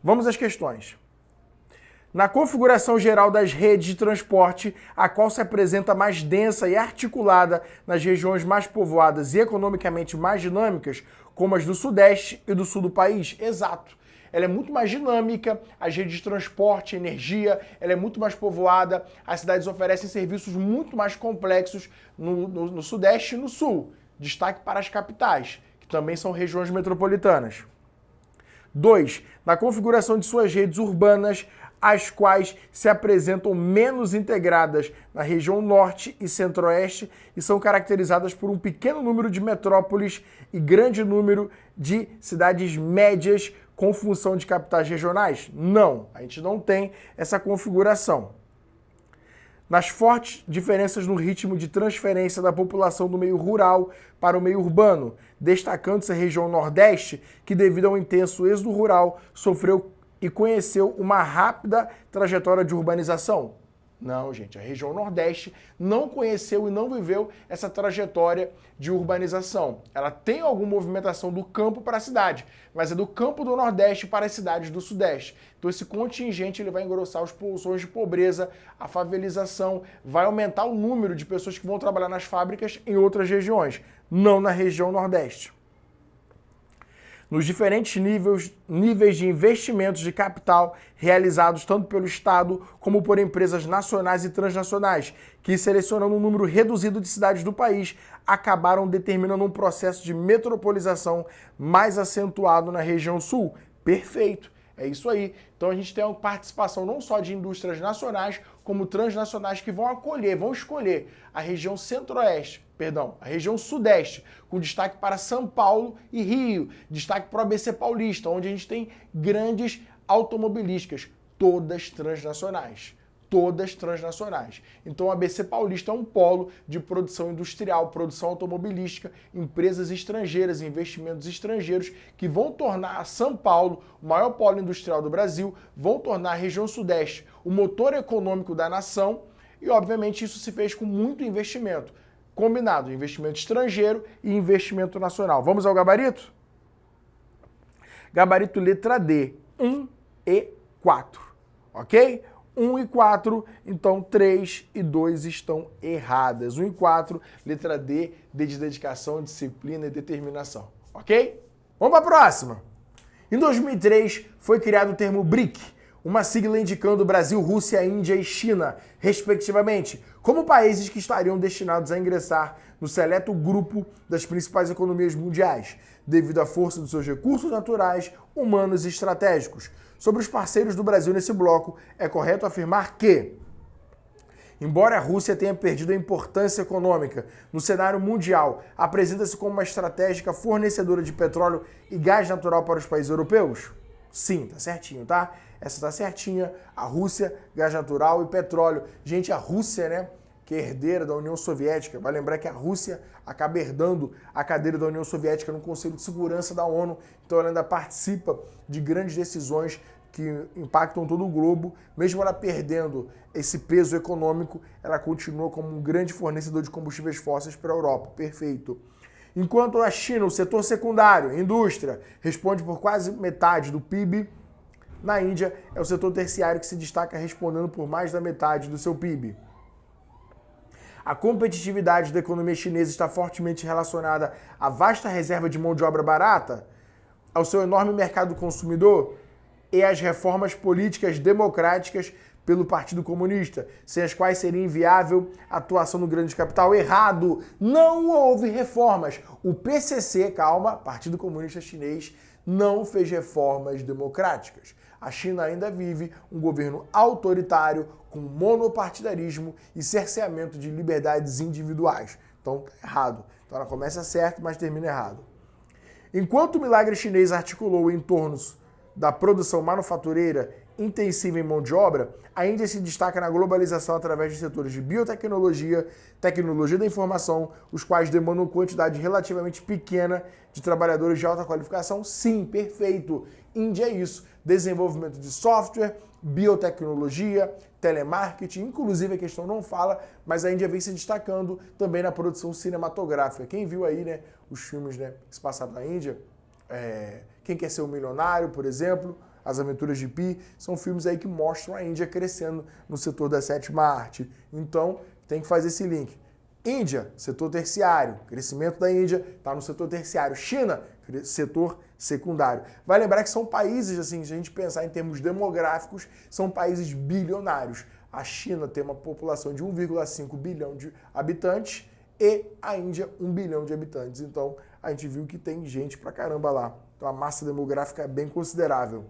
Vamos às questões. Na configuração geral das redes de transporte, a qual se apresenta mais densa e articulada nas regiões mais povoadas e economicamente mais dinâmicas, como as do Sudeste e do Sul do país? Exato. Ela é muito mais dinâmica, as redes de transporte, energia, ela é muito mais povoada, as cidades oferecem serviços muito mais complexos no Sudeste e no Sul. Destaque para as capitais, que também são regiões metropolitanas. 2. Na configuração de suas redes urbanas, as quais se apresentam menos integradas na região norte e centro-oeste e são caracterizadas por um pequeno número de metrópoles e grande número de cidades médias com função de capitais regionais? Não, a gente não tem essa configuração. nas fortes diferenças no ritmo de transferência da população do meio rural para o meio urbano, destacando-se a região Nordeste, que devido ao intenso êxodo rural, sofreu e conheceu uma rápida trajetória de urbanização. Não, gente, a região Nordeste não conheceu e não viveu essa trajetória de urbanização. Ela tem alguma movimentação do campo para a cidade, mas é do campo do Nordeste para as cidades do Sudeste. Então esse contingente ele vai engrossar os pulsões de pobreza, a favelização, vai aumentar o número de pessoas que vão trabalhar nas fábricas em outras regiões, não na região Nordeste. Nos diferentes níveis de investimentos de capital realizados tanto pelo Estado como por empresas nacionais e transnacionais, que selecionando um número reduzido de cidades do país, acabaram determinando um processo de metropolização mais acentuado na região sul. Perfeito, é isso aí. Então a gente tem uma participação não só de indústrias nacionais, como transnacionais que vão escolher a região a região Sudeste, com destaque para São Paulo e Rio, destaque para o ABC Paulista, onde a gente tem grandes automobilísticas, todas transnacionais. Então, o ABC Paulista é um polo de produção industrial, produção automobilística, empresas estrangeiras, investimentos estrangeiros que vão tornar a São Paulo o maior polo industrial do Brasil, vão tornar a região Sudeste o motor econômico da nação e, obviamente, isso se fez com muito investimento. Combinado, investimento estrangeiro e investimento nacional. Vamos ao gabarito? Gabarito letra D, 1 e 4, ok? 1 e 4, então 3 e 2 estão erradas. 1 e 4, letra D, D de dedicação, disciplina e determinação, ok? Vamos para a próxima. Em 2003, foi criado o termo BRIC, uma sigla indicando Brasil, Rússia, Índia e China, respectivamente, como países que estariam destinados a ingressar no seleto grupo das principais economias mundiais, devido à força dos seus recursos naturais, humanos e estratégicos. Sobre os parceiros do Brasil nesse bloco, é correto afirmar que, embora a Rússia tenha perdido a importância econômica no cenário mundial, apresenta-se como uma estratégica fornecedora de petróleo e gás natural para os países europeus? Sim, tá certinho, tá? Essa tá certinha. A Rússia, gás natural e petróleo. Gente, a Rússia, né, que é herdeira da União Soviética, vai lembrar que a Rússia acaba herdando a cadeira da União Soviética no Conselho de Segurança da ONU, então ela ainda participa de grandes decisões que impactam todo o globo. Mesmo ela perdendo esse peso econômico, ela continua como um grande fornecedor de combustíveis fósseis para a Europa. Perfeito. Enquanto a China, o setor secundário, indústria, responde por quase metade do PIB, na Índia é o setor terciário que se destaca respondendo por mais da metade do seu PIB. A competitividade da economia chinesa está fortemente relacionada à vasta reserva de mão de obra barata, ao seu enorme mercado consumidor e às reformas políticas democráticas pelo Partido Comunista, sem as quais seria inviável a atuação do grande capital. Errado! Não houve reformas. O PCC, Partido Comunista Chinês, não fez reformas democráticas. A China ainda vive um governo autoritário com monopartidarismo e cerceamento de liberdades individuais. Então, tá errado. Então ela começa certo, mas termina errado. Enquanto o milagre chinês articulou em torno da produção manufatureira intensiva em mão de obra, a Índia se destaca na globalização através de setores de biotecnologia, tecnologia da informação, os quais demandam quantidade relativamente pequena de trabalhadores de alta qualificação. Sim, perfeito. Índia é isso. Desenvolvimento de software, biotecnologia, telemarketing, inclusive a questão não fala, mas a Índia vem se destacando também na produção cinematográfica. Quem viu aí, né, os filmes, né, que se passaram na Índia, Quem Quer Ser um Milionário, por exemplo, As Aventuras de Pi, são filmes aí que mostram a Índia crescendo no setor da sétima arte. Então, tem que fazer esse link. Índia, setor terciário. Crescimento da Índia está no setor terciário. China, setor secundário. Vai lembrar que são países, assim, se a gente pensar em termos demográficos, são países bilionários. A China tem uma população de 1,5 bilhão de habitantes e a Índia 1 bilhão de habitantes. Então, a gente viu que tem gente pra caramba lá. Então, a massa demográfica é bem considerável.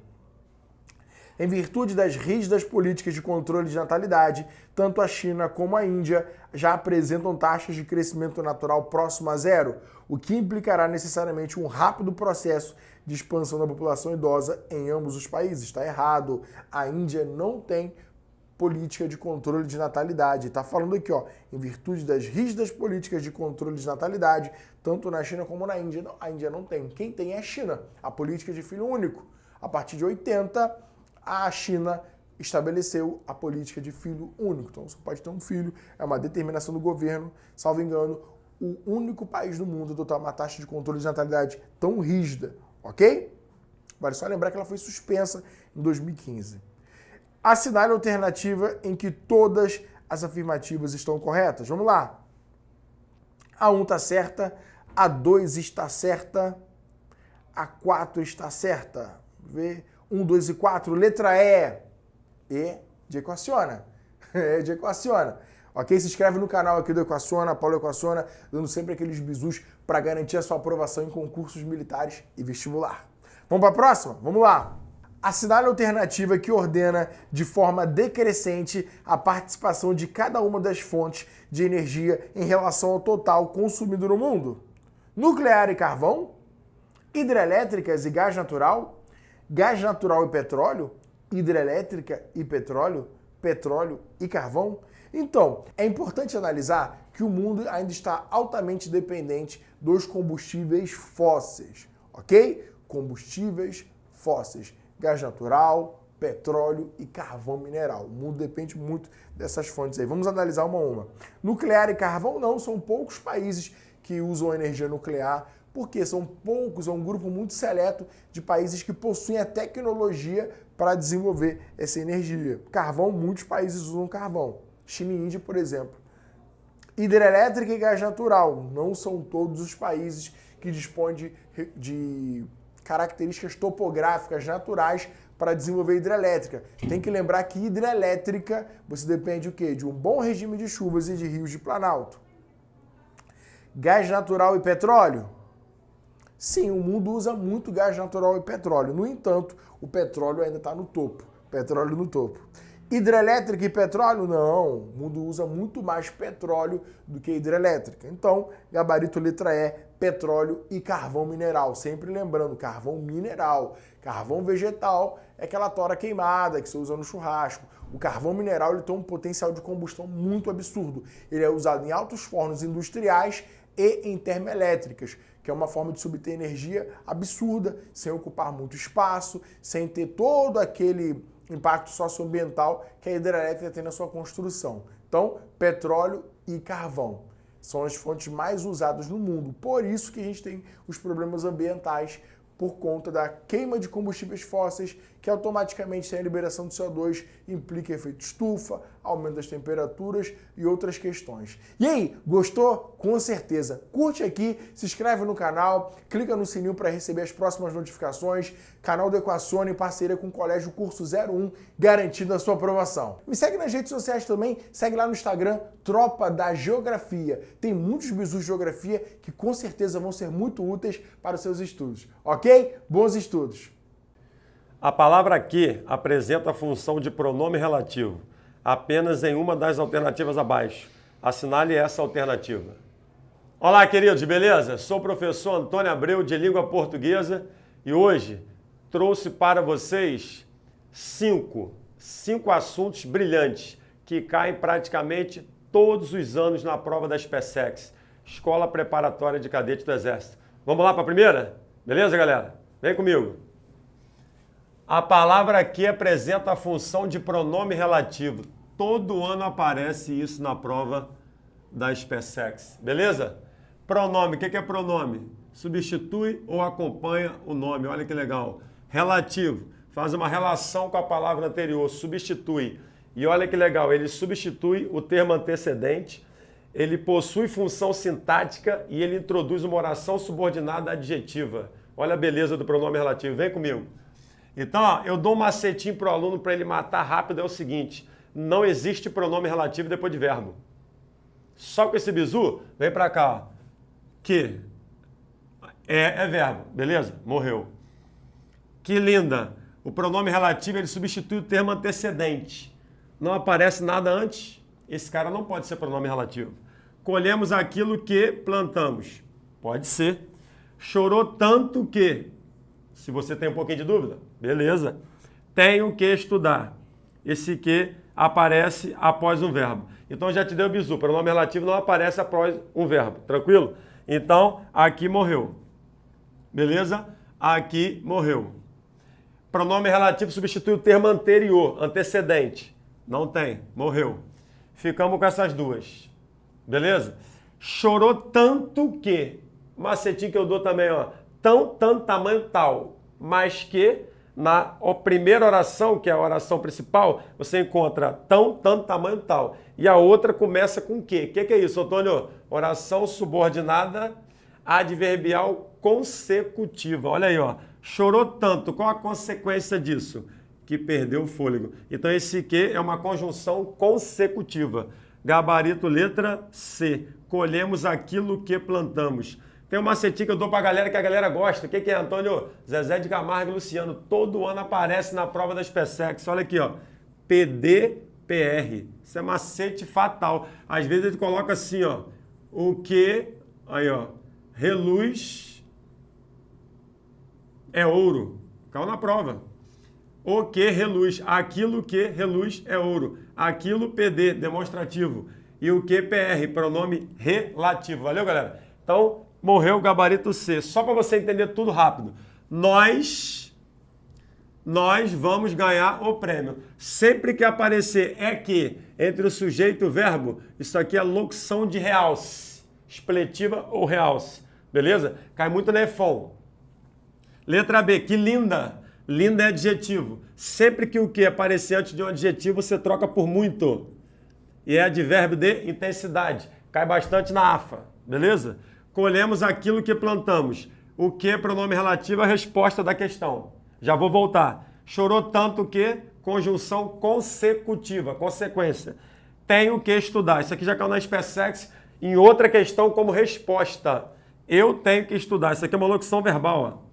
Em virtude das rígidas políticas de controle de natalidade, tanto a China como a Índia já apresentam taxas de crescimento natural próximo a zero, o que implicará necessariamente um rápido processo de expansão da população idosa em ambos os países. Está errado. A Índia não tem política de controle de natalidade. Está falando aqui, ó, em virtude das rígidas políticas de controle de natalidade, tanto na China como na Índia. Não, a Índia não tem. Quem tem é a China, a política de filho único. A partir de 80, a China estabeleceu a política de filho único. Então, você pode ter um filho, é uma determinação do governo, salvo engano, o único país do mundo a adotar uma taxa de controle de natalidade tão rígida, ok? Vale só lembrar que ela foi suspensa em 2015. Assinale a alternativa em que todas as afirmativas estão corretas. Vamos lá. A 1 está certa, a 2 está certa, a 4 está certa. Vê 1, 2 e 4, letra E. E de equaciona. E de equaciona. Ok? Se inscreve no canal aqui do Equaciona, Paulo Equaciona, dando sempre aqueles bizus para garantir a sua aprovação em concursos militares e vestibular. Vamos para a próxima? Vamos lá. Assinale a alternativa que ordena de forma decrescente a participação de cada uma das fontes de energia em relação ao total consumido no mundo. Nuclear e carvão, hidrelétricas e gás natural e petróleo, hidrelétrica e petróleo, petróleo e carvão. Então, é importante analisar que o mundo ainda está altamente dependente dos combustíveis fósseis, ok? Combustíveis fósseis, gás natural, petróleo e carvão mineral. O mundo depende muito dessas fontes aí. Vamos analisar uma a uma. Nuclear e carvão não, são poucos países que usam energia nuclear, porque são poucos, é um grupo muito seleto de países que possuem a tecnologia para desenvolver essa energia. Carvão, muitos países usam carvão. China e Índia, por exemplo. Hidrelétrica e gás natural. Não são todos os países que dispõem de características topográficas naturais para desenvolver hidrelétrica. Tem que lembrar que hidrelétrica, você depende o quê? De um bom regime de chuvas e de rios de planalto. Gás natural e petróleo? Sim, o mundo usa muito gás natural e petróleo. No entanto, o petróleo ainda está no topo. Petróleo no topo. Hidrelétrica e petróleo? Não, o mundo usa muito mais petróleo do que hidrelétrica. Então, gabarito letra E, petróleo e carvão mineral. Sempre lembrando, carvão mineral. Carvão vegetal é aquela tora queimada que você usa no churrasco. O carvão mineral ele tem um potencial de combustão muito absurdo. Ele é usado em altos fornos industriais e em termoelétricas, que é uma forma de se obter energia absurda, sem ocupar muito espaço, sem ter todo aquele impacto socioambiental que a hidrelétrica tem na sua construção. Então, petróleo e carvão são as fontes mais usadas no mundo. Por isso que a gente tem os problemas ambientais por conta da queima de combustíveis fósseis, que automaticamente sem a liberação de CO2 implica efeito estufa, aumento das temperaturas e outras questões. E aí, gostou? Com certeza. Curte aqui, se inscreve no canal, clica no sininho para receber as próximas notificações. Canal do Equaciona em parceria com o Colégio Curso 01, garantindo a sua aprovação. Me segue nas redes sociais também, segue lá no Instagram, Tropa da Geografia. Tem muitos bizus de geografia que com certeza vão ser muito úteis para os seus estudos. Ok? Bons estudos! A palavra que apresenta a função de pronome relativo apenas em uma das alternativas abaixo. Assinale essa alternativa. Olá, queridos, beleza? Sou o professor Antônio Abreu, de Língua Portuguesa, e hoje trouxe para vocês cinco assuntos brilhantes que caem praticamente todos os anos na prova da SpaceX, Escola Preparatória de Cadete do Exército. Vamos lá para a primeira? Beleza, galera? Vem comigo. A palavra aqui apresenta a função de pronome relativo. Todo ano aparece isso na prova da SpaceX. Beleza? Pronome, o que é pronome? Substitui ou acompanha o nome. Olha que legal. Relativo, faz uma relação com a palavra anterior, substitui. E olha que legal, ele substitui o termo antecedente, ele possui função sintática e ele introduz uma oração subordinada adjetiva. Olha a beleza do pronome relativo. Vem comigo. Então, ó, eu dou um macetinho para o aluno para ele matar rápido, é o seguinte: não existe pronome relativo depois de verbo. Só com esse bizu, vem para cá. Ó. Que é verbo, beleza? Morreu. Que linda! O pronome relativo ele substitui o termo antecedente. Não aparece nada antes, esse cara não pode ser pronome relativo. Colhemos aquilo que plantamos. Pode ser. Chorou tanto que... Se você tem um pouquinho de dúvida, beleza. Tenho que estudar. Esse que aparece após um verbo. Então já te deu o bizu, pronome relativo não aparece após um verbo, tranquilo? Então, aqui morreu. Beleza? Aqui morreu. Pronome relativo substitui o termo anterior, antecedente. Não tem, morreu. Ficamos com essas duas. Beleza? Chorou tanto que, macetinho que eu dou também, ó, tanto, tamanho, tal, mas que na primeira oração, que é a oração principal, você encontra tanto, tamanho, tal. E a outra começa com o quê? O que é isso, Antônio? Oração subordinada adverbial consecutiva. Olha aí, ó. Chorou tanto. Qual a consequência disso? Que perdeu o fôlego. Então, esse que é uma conjunção consecutiva. Gabarito, letra C. Colhemos aquilo que plantamos. Tem um macetinho que eu dou pra galera que a galera gosta. O que é, Antônio? Zezé de Camargo e Luciano. Todo ano aparece na prova das PSEX. Olha aqui, ó. PDPR. Isso é macete fatal. Às vezes ele coloca assim, ó. O que... Aí, ó. Reluz é ouro. Caiu na prova. O que reluz. Aquilo que reluz é ouro. Aquilo PD, demonstrativo. E o que PR, pronome relativo. Valeu, galera? Então, morreu o gabarito C. Só para você entender tudo rápido. Nós vamos ganhar o prêmio. Sempre que aparecer é que, entre o sujeito e o verbo, isso aqui é locução de realce. Expletiva ou realce. Beleza? Cai muito na EFON. Letra B, que linda. Linda é adjetivo. Sempre que o que aparecer antes de um adjetivo, você troca por muito. E é advérbio de intensidade. Cai bastante na AFA. Beleza? Colhemos aquilo que plantamos. O que é pronome relativo é a resposta da questão. Já vou voltar. Chorou tanto que, conjunção consecutiva, consequência. Tenho que estudar. Isso aqui já caiu na SPSEX em outra questão como resposta. Eu tenho que estudar. Isso aqui é uma locução verbal, ó.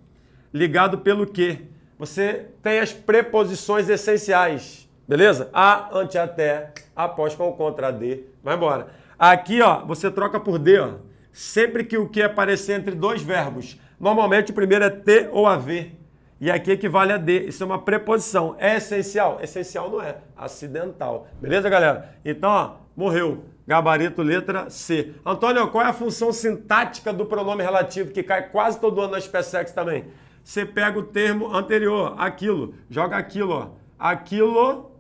Ligado pelo que. Você tem as preposições essenciais, beleza? A, ante, até, após, com, contra, de. Vai embora. Aqui, ó, você troca por de, ó. Sempre que o que aparecer entre dois verbos. Normalmente o primeiro é ter ou haver. E aqui equivale a de. Isso é uma preposição. É essencial? Essencial não é. Acidental. Beleza, galera? Então, ó, morreu. Gabarito, letra C. Antônio, qual é a função sintática do pronome relativo que cai quase todo ano nas SPSEX também? Você pega o termo anterior, aquilo, joga aquilo, ó. Aquilo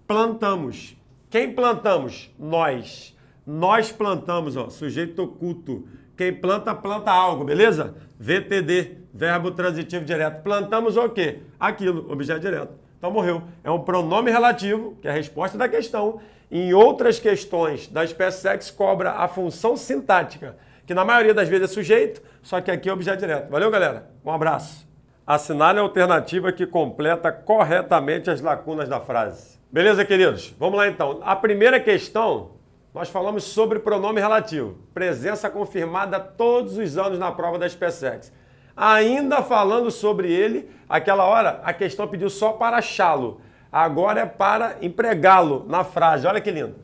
plantamos. Quem plantamos? Nós. Nós plantamos, ó, sujeito oculto. Quem planta, planta algo, beleza? VTD, verbo transitivo direto. Plantamos o quê? Aquilo, objeto direto. Então morreu. É um pronome relativo, que é a resposta da questão. Em outras questões da SPSEX cobra a função sintática, que na maioria das vezes é sujeito, só que aqui é objeto direto. Valeu, galera? Um abraço. Assinale a alternativa que completa corretamente as lacunas da frase. Beleza, queridos? Vamos lá, então. A primeira questão, nós falamos sobre pronome relativo. Presença confirmada todos os anos na prova da SPSEX. Ainda falando sobre ele, aquela hora a questão pediu só para achá-lo. Agora é para empregá-lo na frase. Olha que lindo.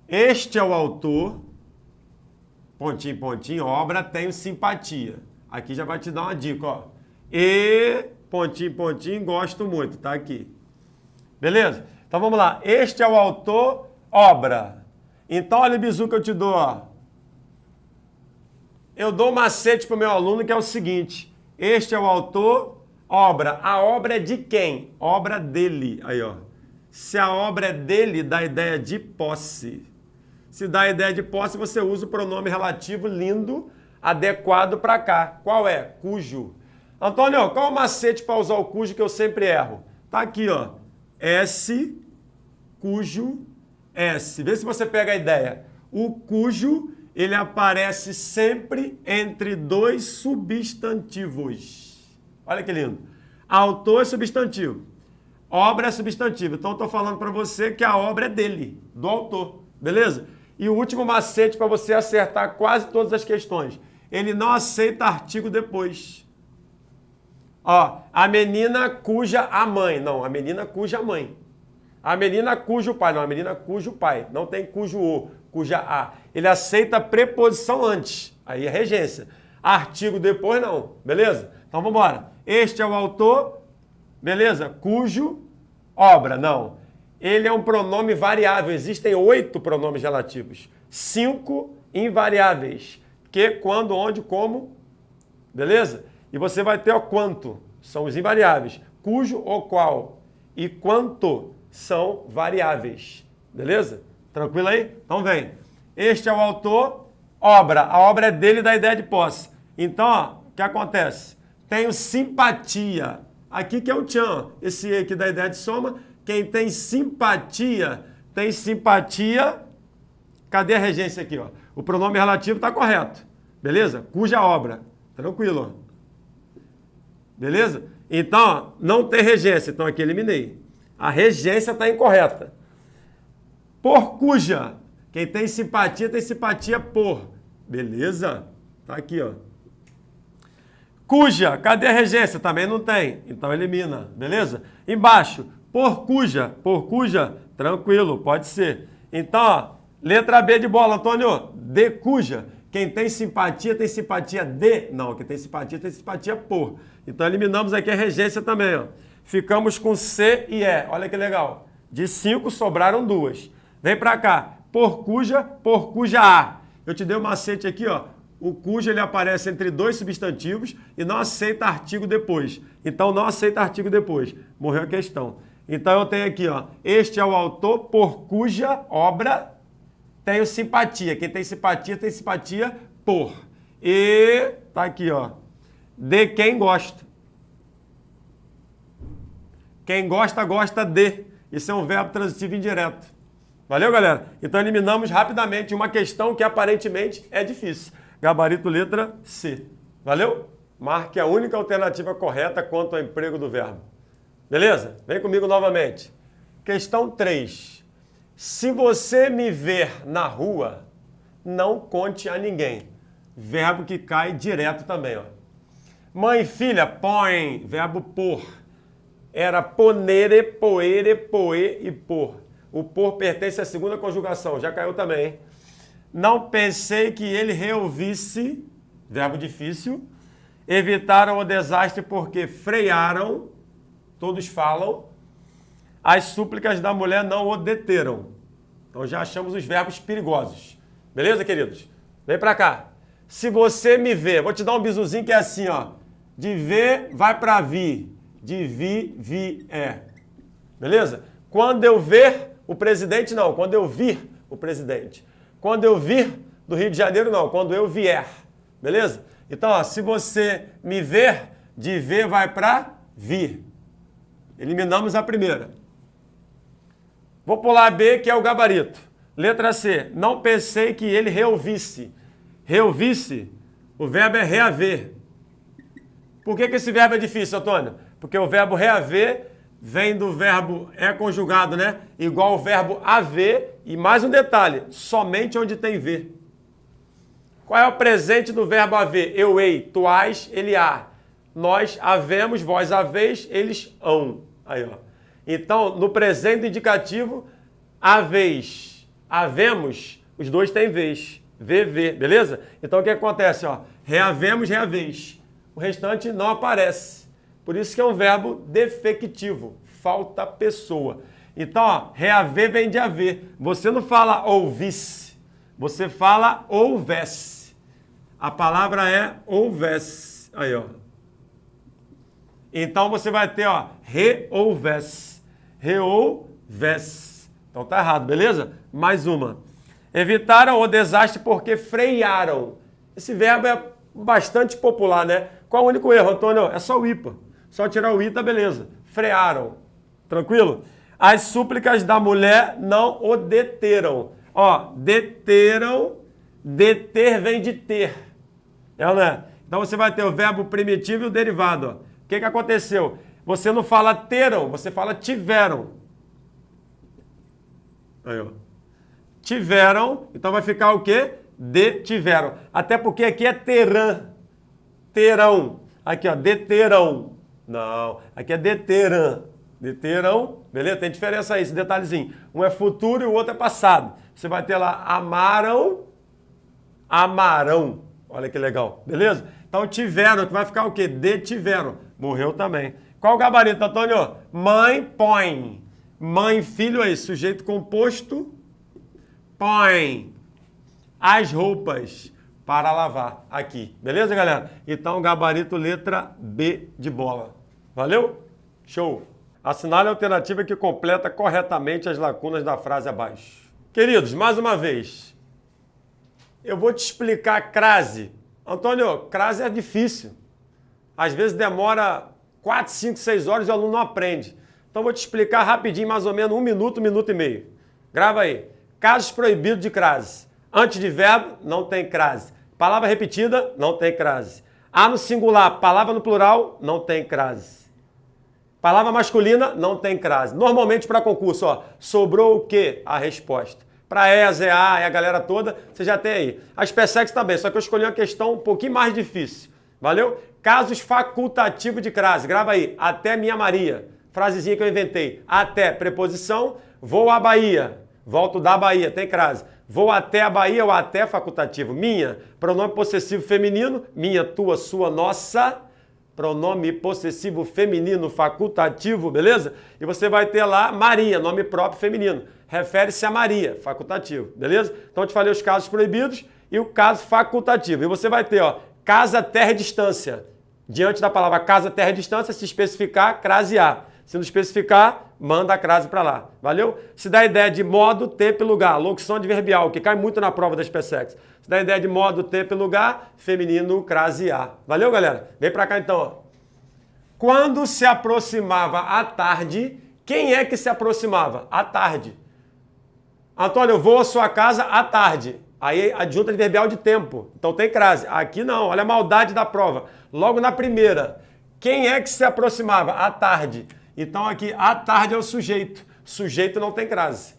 Este é o autor... Pontinho, pontinho, obra, tenho simpatia. Aqui já vai te dar uma dica, ó. E, pontinho, pontinho, gosto muito, tá aqui. Beleza? Então vamos lá. Este é o autor, obra. Então olha o bizu que eu te dou, ó. Eu dou um macete pro meu aluno que é o seguinte. Este é o autor, obra. A obra é de quem? Obra dele. Aí, ó. Se a obra é dele, dá ideia de posse. Se dá a ideia de posse, você usa o pronome relativo lindo, adequado para cá. Qual é? Cujo. Antônio, qual é o macete para usar o cujo que eu sempre erro? Tá aqui, ó. S, cujo, S. Vê se você pega a ideia. O cujo, ele aparece sempre entre dois substantivos. Olha que lindo. Autor é substantivo. Obra é substantivo. Então, eu estou falando para você que a obra é dele, do autor. Beleza? E o último macete para você acertar quase todas as questões. Ele não aceita artigo depois. Ó, a menina cuja a mãe. Não, a menina cuja mãe. A menina cujo pai. Não, a menina cujo pai. Não tem cujo o, cuja a. Ele aceita preposição antes. Aí é regência. Artigo depois não. Beleza? Então vamos embora. Este é o autor. Beleza? Cujo obra, não. Ele é um pronome variável. Existem 8 pronomes relativos. 5 invariáveis. Que, quando, onde, como. Beleza? E você vai ter o quanto. São os invariáveis. Cujo ou qual. E quanto são variáveis. Beleza? Tranquilo aí? Então vem. Este é o autor, obra. A obra é dele, da ideia de posse. Então, ó, o que acontece? Tenho simpatia. Aqui que é o tchan. Esse E aqui da ideia de soma. Quem tem simpatia, tem simpatia. Cadê a regência aqui? Ó? O pronome relativo está correto. Beleza? Cuja obra. Tranquilo. Ó. Beleza? Então, ó, não tem regência. Então aqui eliminei. A regência está incorreta. Por cuja. Quem tem simpatia por. Beleza? Tá aqui, ó. Cuja. Cadê a regência? Também não tem. Então elimina. Beleza? Embaixo. Por cuja, tranquilo, pode ser. Então, ó, letra B de bola, Antônio, de cuja. Quem tem simpatia de, não, quem tem simpatia por. Então, eliminamos aqui a regência também, ó. Ficamos com C e E, olha que legal. De 5, sobraram 2. Vem pra cá, por cuja A. Eu te dei um macete aqui, ó. O cuja, ele aparece entre 2 substantivos e não aceita artigo depois. Então, não aceita artigo depois. Morreu a questão. Então, eu tenho aqui, ó, este é o autor por cuja obra tenho simpatia. Quem tem simpatia por. E, tá aqui, ó, de quem gosta. Quem gosta, gosta de. Isso é um verbo transitivo indireto. Valeu, galera? Então, eliminamos rapidamente uma questão que aparentemente é difícil. Gabarito letra C. Valeu? Marque a única alternativa correta quanto ao emprego do verbo. Beleza? Vem comigo novamente. Questão 3. Se você me ver na rua, não conte a ninguém. Verbo que cai direto também, ó. Mãe e filha, põe. Verbo por. Era ponere, poere, poe e por. O por pertence à segunda conjugação. Já caiu também, hein? Não pensei que ele reouvisse. Verbo difícil. Evitaram o desastre porque frearam. Todos falam, as súplicas da mulher não o deteram. Então já achamos os verbos perigosos. Beleza, queridos? Vem pra cá. Se você me vê, vou te dar um bisuzinho que é assim, ó. De ver, vai pra vir. De vi, é. Beleza? Quando eu ver o presidente, não. Quando eu vir o presidente. Quando eu vir do Rio de Janeiro, não. Quando eu vier. Beleza? Então, ó, se você me ver, de ver vai pra vir. Eliminamos a primeira. Vou pular a B, que é o gabarito. Letra C. Não pensei que ele reouvisse. Reouvisse, o verbo é reaver. Por que esse verbo é difícil, Antônio? Porque o verbo reaver vem do verbo é conjugado, né? Igual o verbo haver. E mais um detalhe, somente onde tem ver. Qual é o presente do verbo haver? Eu, ei, tu has, ele há. Nós havemos, vós haveis, eles hão. Aí, ó. Então, no presente indicativo, haveis, havemos, os dois têm vez. VV, beleza? Então, o que acontece? Ó? Reavemos, reaveis. O restante não aparece. Por isso que é um verbo defectivo. Falta pessoa. Então, ó, reaver vem de haver. Você não fala ouvisse. Você fala houvesse. A palavra é houvesse. Aí, ó. Então, você vai ter, ó, reouvesse. Reouvesse. Então, tá errado, beleza? Mais uma. Evitaram o desastre porque frearam. Esse verbo é bastante popular, né? Qual o único erro, Antônio? É só o IPA. Só tirar o I, tá beleza. Frearam. Tranquilo? As súplicas da mulher não o deteram. Ó, deteram. Deter vem de ter. É ou não é? Então você vai ter o verbo primitivo e o derivado. Ó. O que aconteceu? Você não fala teram, você fala tiveram. Aí, ó. Tiveram, então vai ficar o quê? Detiveram. Até porque aqui é terão. Terão. Aqui, ó, deterão. Não, aqui é deterão. Deterão, beleza? Tem diferença aí, esse detalhezinho. Um é futuro e o outro é passado. Você vai ter lá amaram, amarão. Olha que legal, beleza? Então tiveram, que vai ficar o quê? Detiveram. Morreu também. Qual o gabarito, Antônio? Mãe põe. Mãe e filho aí, sujeito composto, põe as roupas para lavar aqui. Beleza, galera? Então, gabarito letra B de bola. Valeu? Show! Assinale a alternativa que completa corretamente as lacunas da frase abaixo. Queridos, mais uma vez, eu vou te explicar crase. Antônio, crase é difícil. Às vezes demora 4, 5, 6 horas e o aluno não aprende. Então, vou te explicar rapidinho, mais ou menos 1 minuto, 1 minuto e meio. Grava aí. Casos proibidos de crase. Antes de verbo, não tem crase. Palavra repetida, não tem crase. A no singular, palavra no plural, não tem crase. Palavra masculina, não tem crase. Normalmente para concurso, ó, sobrou o quê? A resposta. Para ES, EA e a galera toda, você já tem aí. As PSEX também, só que eu escolhi uma questão um pouquinho mais difícil. Valeu? Casos facultativos de crase. Grava aí. Até minha Maria. Frasezinha que eu inventei. Até, preposição. Vou à Bahia. Volto da Bahia. Tem crase. Vou até a Bahia ou até facultativo. Minha, pronome possessivo feminino. Minha, tua, sua, nossa. Pronome possessivo feminino facultativo, beleza? E você vai ter lá Maria, nome próprio feminino. Refere-se a Maria, facultativo, beleza? Então eu te falei os casos proibidos e o caso facultativo. E você vai ter, ó, casa, terra e distância. Diante da palavra casa, terra e distância, se especificar, crasear. Se não especificar, manda a crase para lá. Valeu? Se dá a ideia de modo, tempo e lugar. Locução adverbial, que cai muito na prova das PSEX. Se dá a ideia de modo, tempo e lugar, feminino, crasear. Valeu, galera? Vem para cá então. Ó. Quando se aproximava à tarde, quem é que se aproximava? À tarde. Antônio, eu vou à sua casa à tarde. Aí adjunta adverbial de tempo. Então tem crase. Aqui não, olha a maldade da prova. Logo na primeira. Quem é que se aproximava? À tarde. Então aqui, à tarde é o sujeito. Sujeito não tem crase.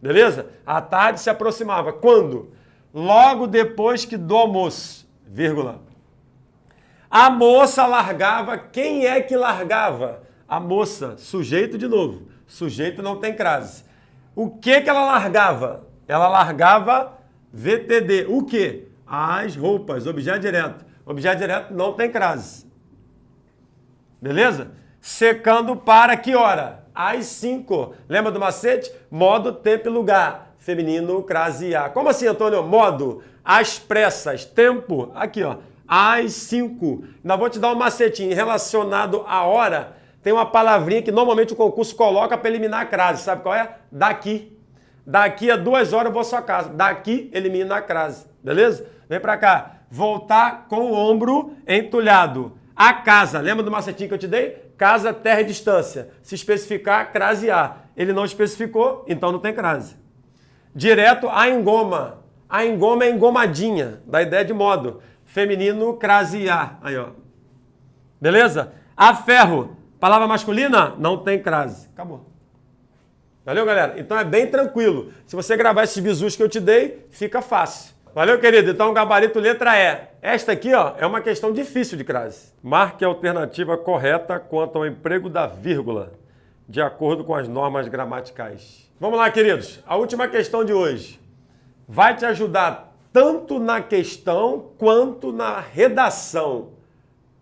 Beleza? À tarde se aproximava. Quando? Logo depois que do almoço. Vírgula. A moça largava. Quem é que largava? A moça. Sujeito de novo. Sujeito não tem crase. O que ela largava? Ela largava VTD. O quê? As roupas. Objeto direto. Objeto direto não tem crase. Beleza? Secando para que hora? Às 5. Lembra do macete? Modo, tempo e lugar. Feminino, crasear. Como assim, Antônio? Modo, às pressas. Tempo, aqui, ó. Às 5. Ainda vou te dar um macetinho. Relacionado à hora, tem uma palavrinha que normalmente o concurso coloca para eliminar a crase. Sabe qual é? Daqui. Daqui a 2 horas eu vou à sua casa. Daqui, elimina a crase. Beleza? Vem para cá. Voltar com o ombro entulhado. A casa. Lembra do macetinho que eu te dei? Casa, terra e distância. Se especificar, crasear. Ele não especificou, então não tem crase. Direto a engoma. A engoma é engomadinha, da ideia de modo. Feminino, crasear. Aí, ó. Beleza? A ferro. Palavra masculina? Não tem crase. Acabou. Valeu, galera? Então é bem tranquilo. Se você gravar esses bizus que eu te dei, fica fácil. Valeu, querido? Então, gabarito letra E. Esta aqui, ó, é uma questão difícil de crase. Marque a alternativa correta quanto ao emprego da vírgula, de acordo com as normas gramaticais. Vamos lá, queridos. A última questão de hoje vai te ajudar tanto na questão quanto na redação.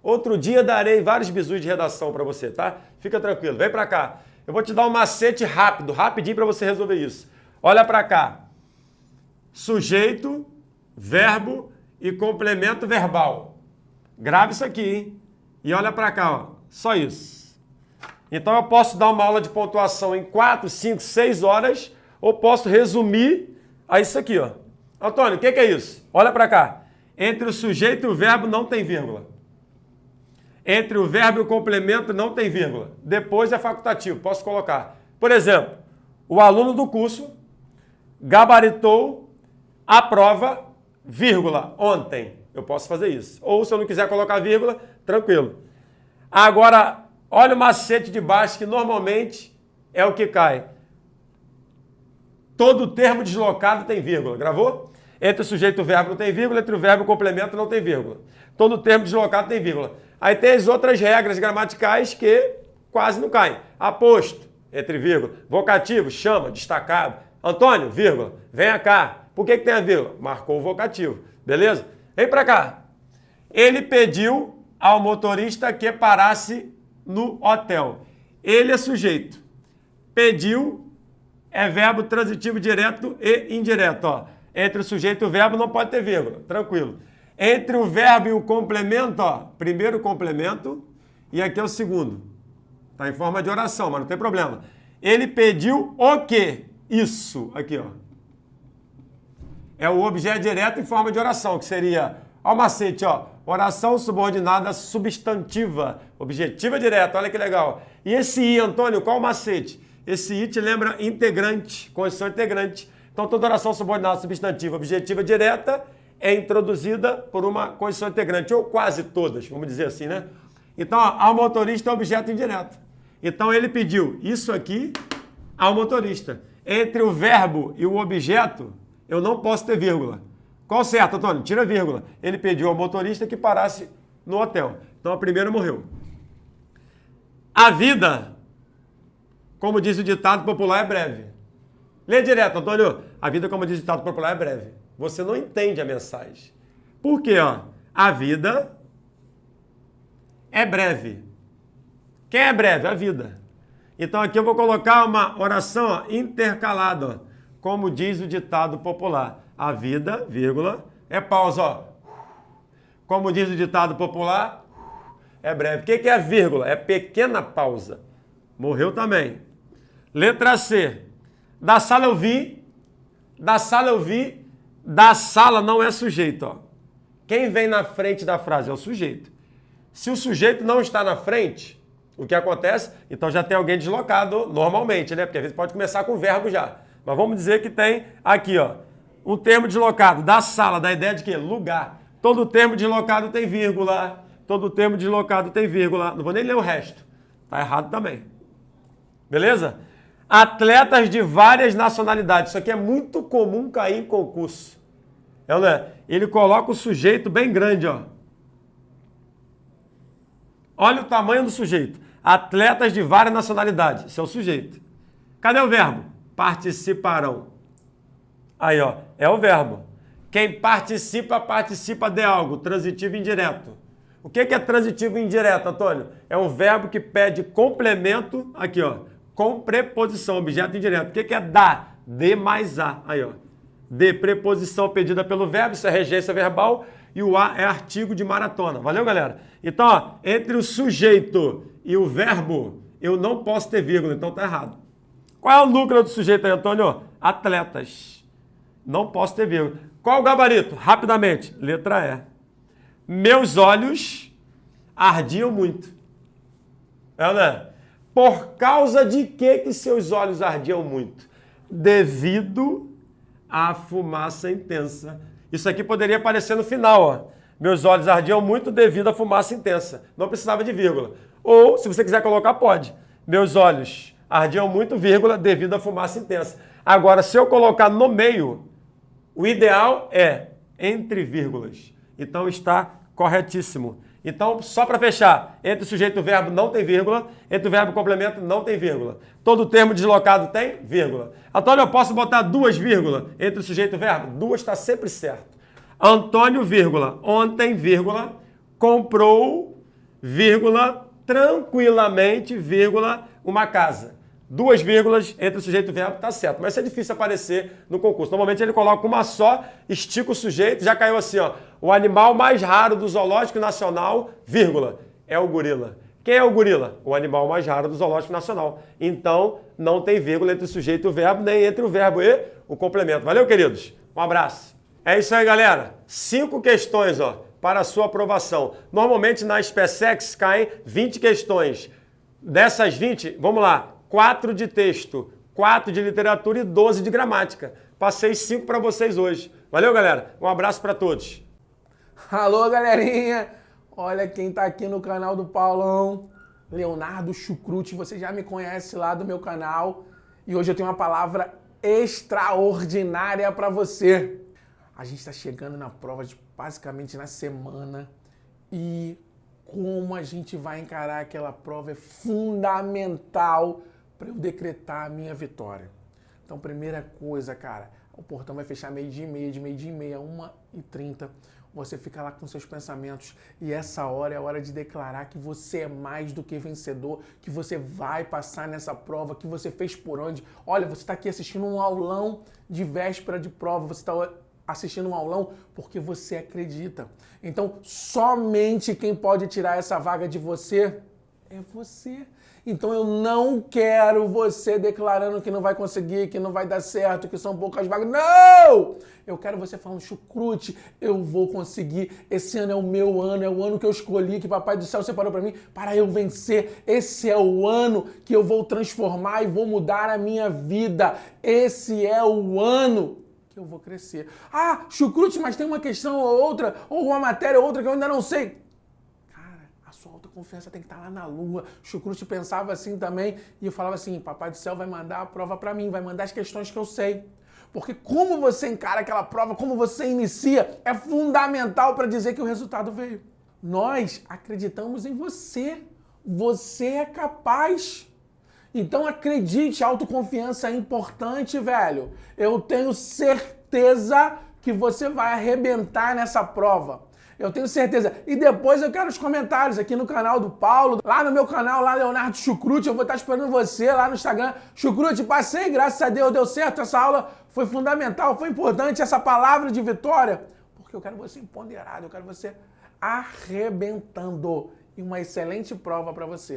Outro dia darei vários bizus de redação para você, tá? Fica tranquilo. Vem para cá. Eu vou te dar um macete rápido, rapidinho para você resolver isso. Olha para cá. Sujeito, verbo e complemento verbal. Grave isso aqui, hein? E olha para cá, ó. Só isso. Então eu posso dar uma aula de pontuação em 4, 5, 6 horas ou posso resumir a isso aqui, ó. Antônio, o que é isso? Olha para cá. Entre o sujeito e o verbo não tem vírgula. Entre o verbo e o complemento não tem vírgula. Depois é facultativo, posso colocar. Por exemplo, o aluno do curso gabaritou a prova, vírgula, ontem. Eu posso fazer isso. Ou se eu não quiser colocar vírgula, tranquilo. Agora, olha o macete de baixo que normalmente é o que cai. Todo termo deslocado tem vírgula. Gravou? Entre o sujeito e o verbo não tem vírgula, entre o verbo e o complemento não tem vírgula. Todo termo deslocado tem vírgula. Aí tem as outras regras gramaticais que quase não caem. Aposto, entre vírgula. Vocativo, chama, destacado. Antônio, vírgula. Venha cá. Por que tem a vírgula? Marcou o vocativo. Beleza? Vem pra cá. Ele pediu ao motorista que parasse no hotel. Ele é sujeito. pediu, é verbo transitivo direto e indireto. Ó. Entre o sujeito e o verbo não pode ter vírgula, tranquilo. Entre o verbo e o complemento, ó, primeiro complemento e aqui é o segundo. Está em forma de oração, mas não tem problema. Ele pediu o quê? Isso, aqui, ó. É o objeto direto em forma de oração, que seria, ó o macete, ó, oração subordinada substantiva, objetiva direta, olha que legal. E esse I, Antônio, qual o macete? Esse I te lembra integrante, condição integrante. Então, toda oração subordinada substantiva objetiva direta é introduzida por uma condição integrante, ou quase todas, vamos dizer assim, né? Então, ó, ao motorista é objeto indireto. Então, ele pediu isso aqui ao motorista. Entre o verbo e o objeto, eu não posso ter vírgula. Qual certo, Antônio? Tira a vírgula. Ele pediu ao motorista que parasse no hotel. Então, a primeira morreu. A vida, como diz o ditado popular, é breve. Lê direto, Antônio. A vida, como diz o ditado popular, é breve. Você não entende a mensagem. Por quê? Ó? A vida é breve. Quem é breve? A vida. Então, aqui eu vou colocar uma oração ó, intercalada, ó, como diz o ditado popular. A vida, vírgula, é pausa. Ó. Como diz o ditado popular, é breve. O que é vírgula? É pequena pausa. Morreu também. Letra C. Da sala eu vi. Da sala eu vi. Da sala não é sujeito. Ó. Quem vem na frente da frase é o sujeito. Se o sujeito não está na frente, o que acontece? Então já tem alguém deslocado normalmente, né? Porque às vezes pode começar com o verbo já. Mas vamos dizer que tem aqui, ó, um termo deslocado da sala, da ideia de quê? Lugar. Todo termo deslocado tem vírgula. Todo termo deslocado tem vírgula. Não vou nem ler o resto. Tá errado também. Beleza? Atletas de várias nacionalidades. Isso aqui é muito comum cair em concurso. É, né? Ele coloca o sujeito bem grande, ó. Olha o tamanho do sujeito. Atletas de várias nacionalidades. Esse é o sujeito. Cadê o verbo? Participarão. Aí, ó, é o verbo. Quem participa, participa de algo. Transitivo indireto. O que é transitivo indireto, Antônio? É um verbo que pede complemento, aqui, ó, com preposição, objeto indireto. O que é dar? De mais a. Aí, ó. De, preposição pedida pelo verbo, isso é regência verbal, e o a é artigo de maratona. Valeu, galera? Então, ó, entre o sujeito e o verbo, eu não posso ter vírgula, então tá errado. Qual é o núcleo do sujeito aí, Antônio? Atletas. Não posso ter vírgula. Qual o gabarito? Rapidamente. Letra E. Meus olhos ardiam muito. É, né? Por causa de que seus olhos ardiam muito? Devido à fumaça intensa. Isso aqui poderia aparecer no final, ó. Meus olhos ardiam muito devido à fumaça intensa. Não precisava de vírgula. Ou, se você quiser colocar, pode. Meus olhos ardiam muito, vírgula, devido à fumaça intensa. Agora, se eu colocar no meio, o ideal é entre vírgulas. Então, está corretíssimo. Então, só para fechar, entre o sujeito e o verbo não tem vírgula, entre o verbo e o complemento não tem vírgula. Todo termo deslocado tem vírgula. Antônio, eu posso botar duas vírgulas entre o sujeito e o verbo? Duas está sempre certo. Antônio, vírgula, ontem, vírgula, comprou, vírgula, tranquilamente, vírgula, uma casa. Duas vírgulas entre o sujeito e o verbo, tá certo. Mas isso é difícil aparecer no concurso. Normalmente ele coloca uma só, estica o sujeito, já caiu assim, ó. O animal mais raro do zoológico nacional, vírgula, é o gorila. Quem é o gorila? O animal mais raro do zoológico nacional. Então, não tem vírgula entre o sujeito e o verbo, nem entre o verbo e o complemento. Valeu, queridos? Um abraço. É isso aí, galera. 5 questões, ó, para a sua aprovação. Normalmente na SPSEX caem 20 questões. Dessas 20, vamos lá. 4 de texto, 4 de literatura e 12 de gramática. Passei 5 para vocês hoje. Valeu, galera? Um abraço para todos. Alô, galerinha! Olha quem tá aqui no canal do Paulão. Leonardo Chucrute, você já me conhece lá do meu canal. E hoje eu tenho uma palavra extraordinária para você. A gente está chegando na prova basicamente na semana. E como a gente vai encarar aquela prova é fundamental para eu decretar a minha vitória. Então, primeira coisa, cara, o portão vai fechar meio-dia e meia, de meio-dia e meia a 1h30. você fica lá com seus pensamentos. E essa hora é a hora de declarar que você é mais do que vencedor, que você vai passar nessa prova, que você fez por onde. Olha, você está aqui assistindo um aulão de véspera de prova, você está assistindo um aulão porque você acredita. Então, somente quem pode tirar essa vaga de você é você. Então eu não quero você declarando que não vai conseguir, que não vai dar certo, que são poucas vagas. Não! Eu quero você falando, Chucrute, eu vou conseguir. Esse ano é o meu ano, é o ano que eu escolhi, que Papai do Céu separou para mim para eu vencer. Esse é o ano que eu vou transformar e vou mudar a minha vida. Esse é o ano que eu vou crescer. Ah, Chucrute, mas tem uma questão ou outra, ou uma matéria ou outra que eu ainda não sei. Sua autoconfiança tem que estar lá na lua. Chucrute pensava assim também e eu falava assim, Papai do Céu vai mandar a prova para mim, vai mandar as questões que eu sei. Porque como você encara aquela prova, como você inicia, é fundamental para dizer que o resultado veio. Nós acreditamos em você. Você é capaz. Então acredite, autoconfiança é importante, velho. Eu tenho certeza que você vai arrebentar nessa prova. Eu tenho certeza. E depois eu quero os comentários aqui no canal do Paulo, lá no meu canal, lá Leonardo Chucrute. Eu vou estar esperando você lá no Instagram. Chucrute, passei, graças a Deus, deu certo. Essa aula foi fundamental, foi importante, essa palavra de vitória. Porque eu quero você empoderado, eu quero você arrebentando. E uma excelente prova para você.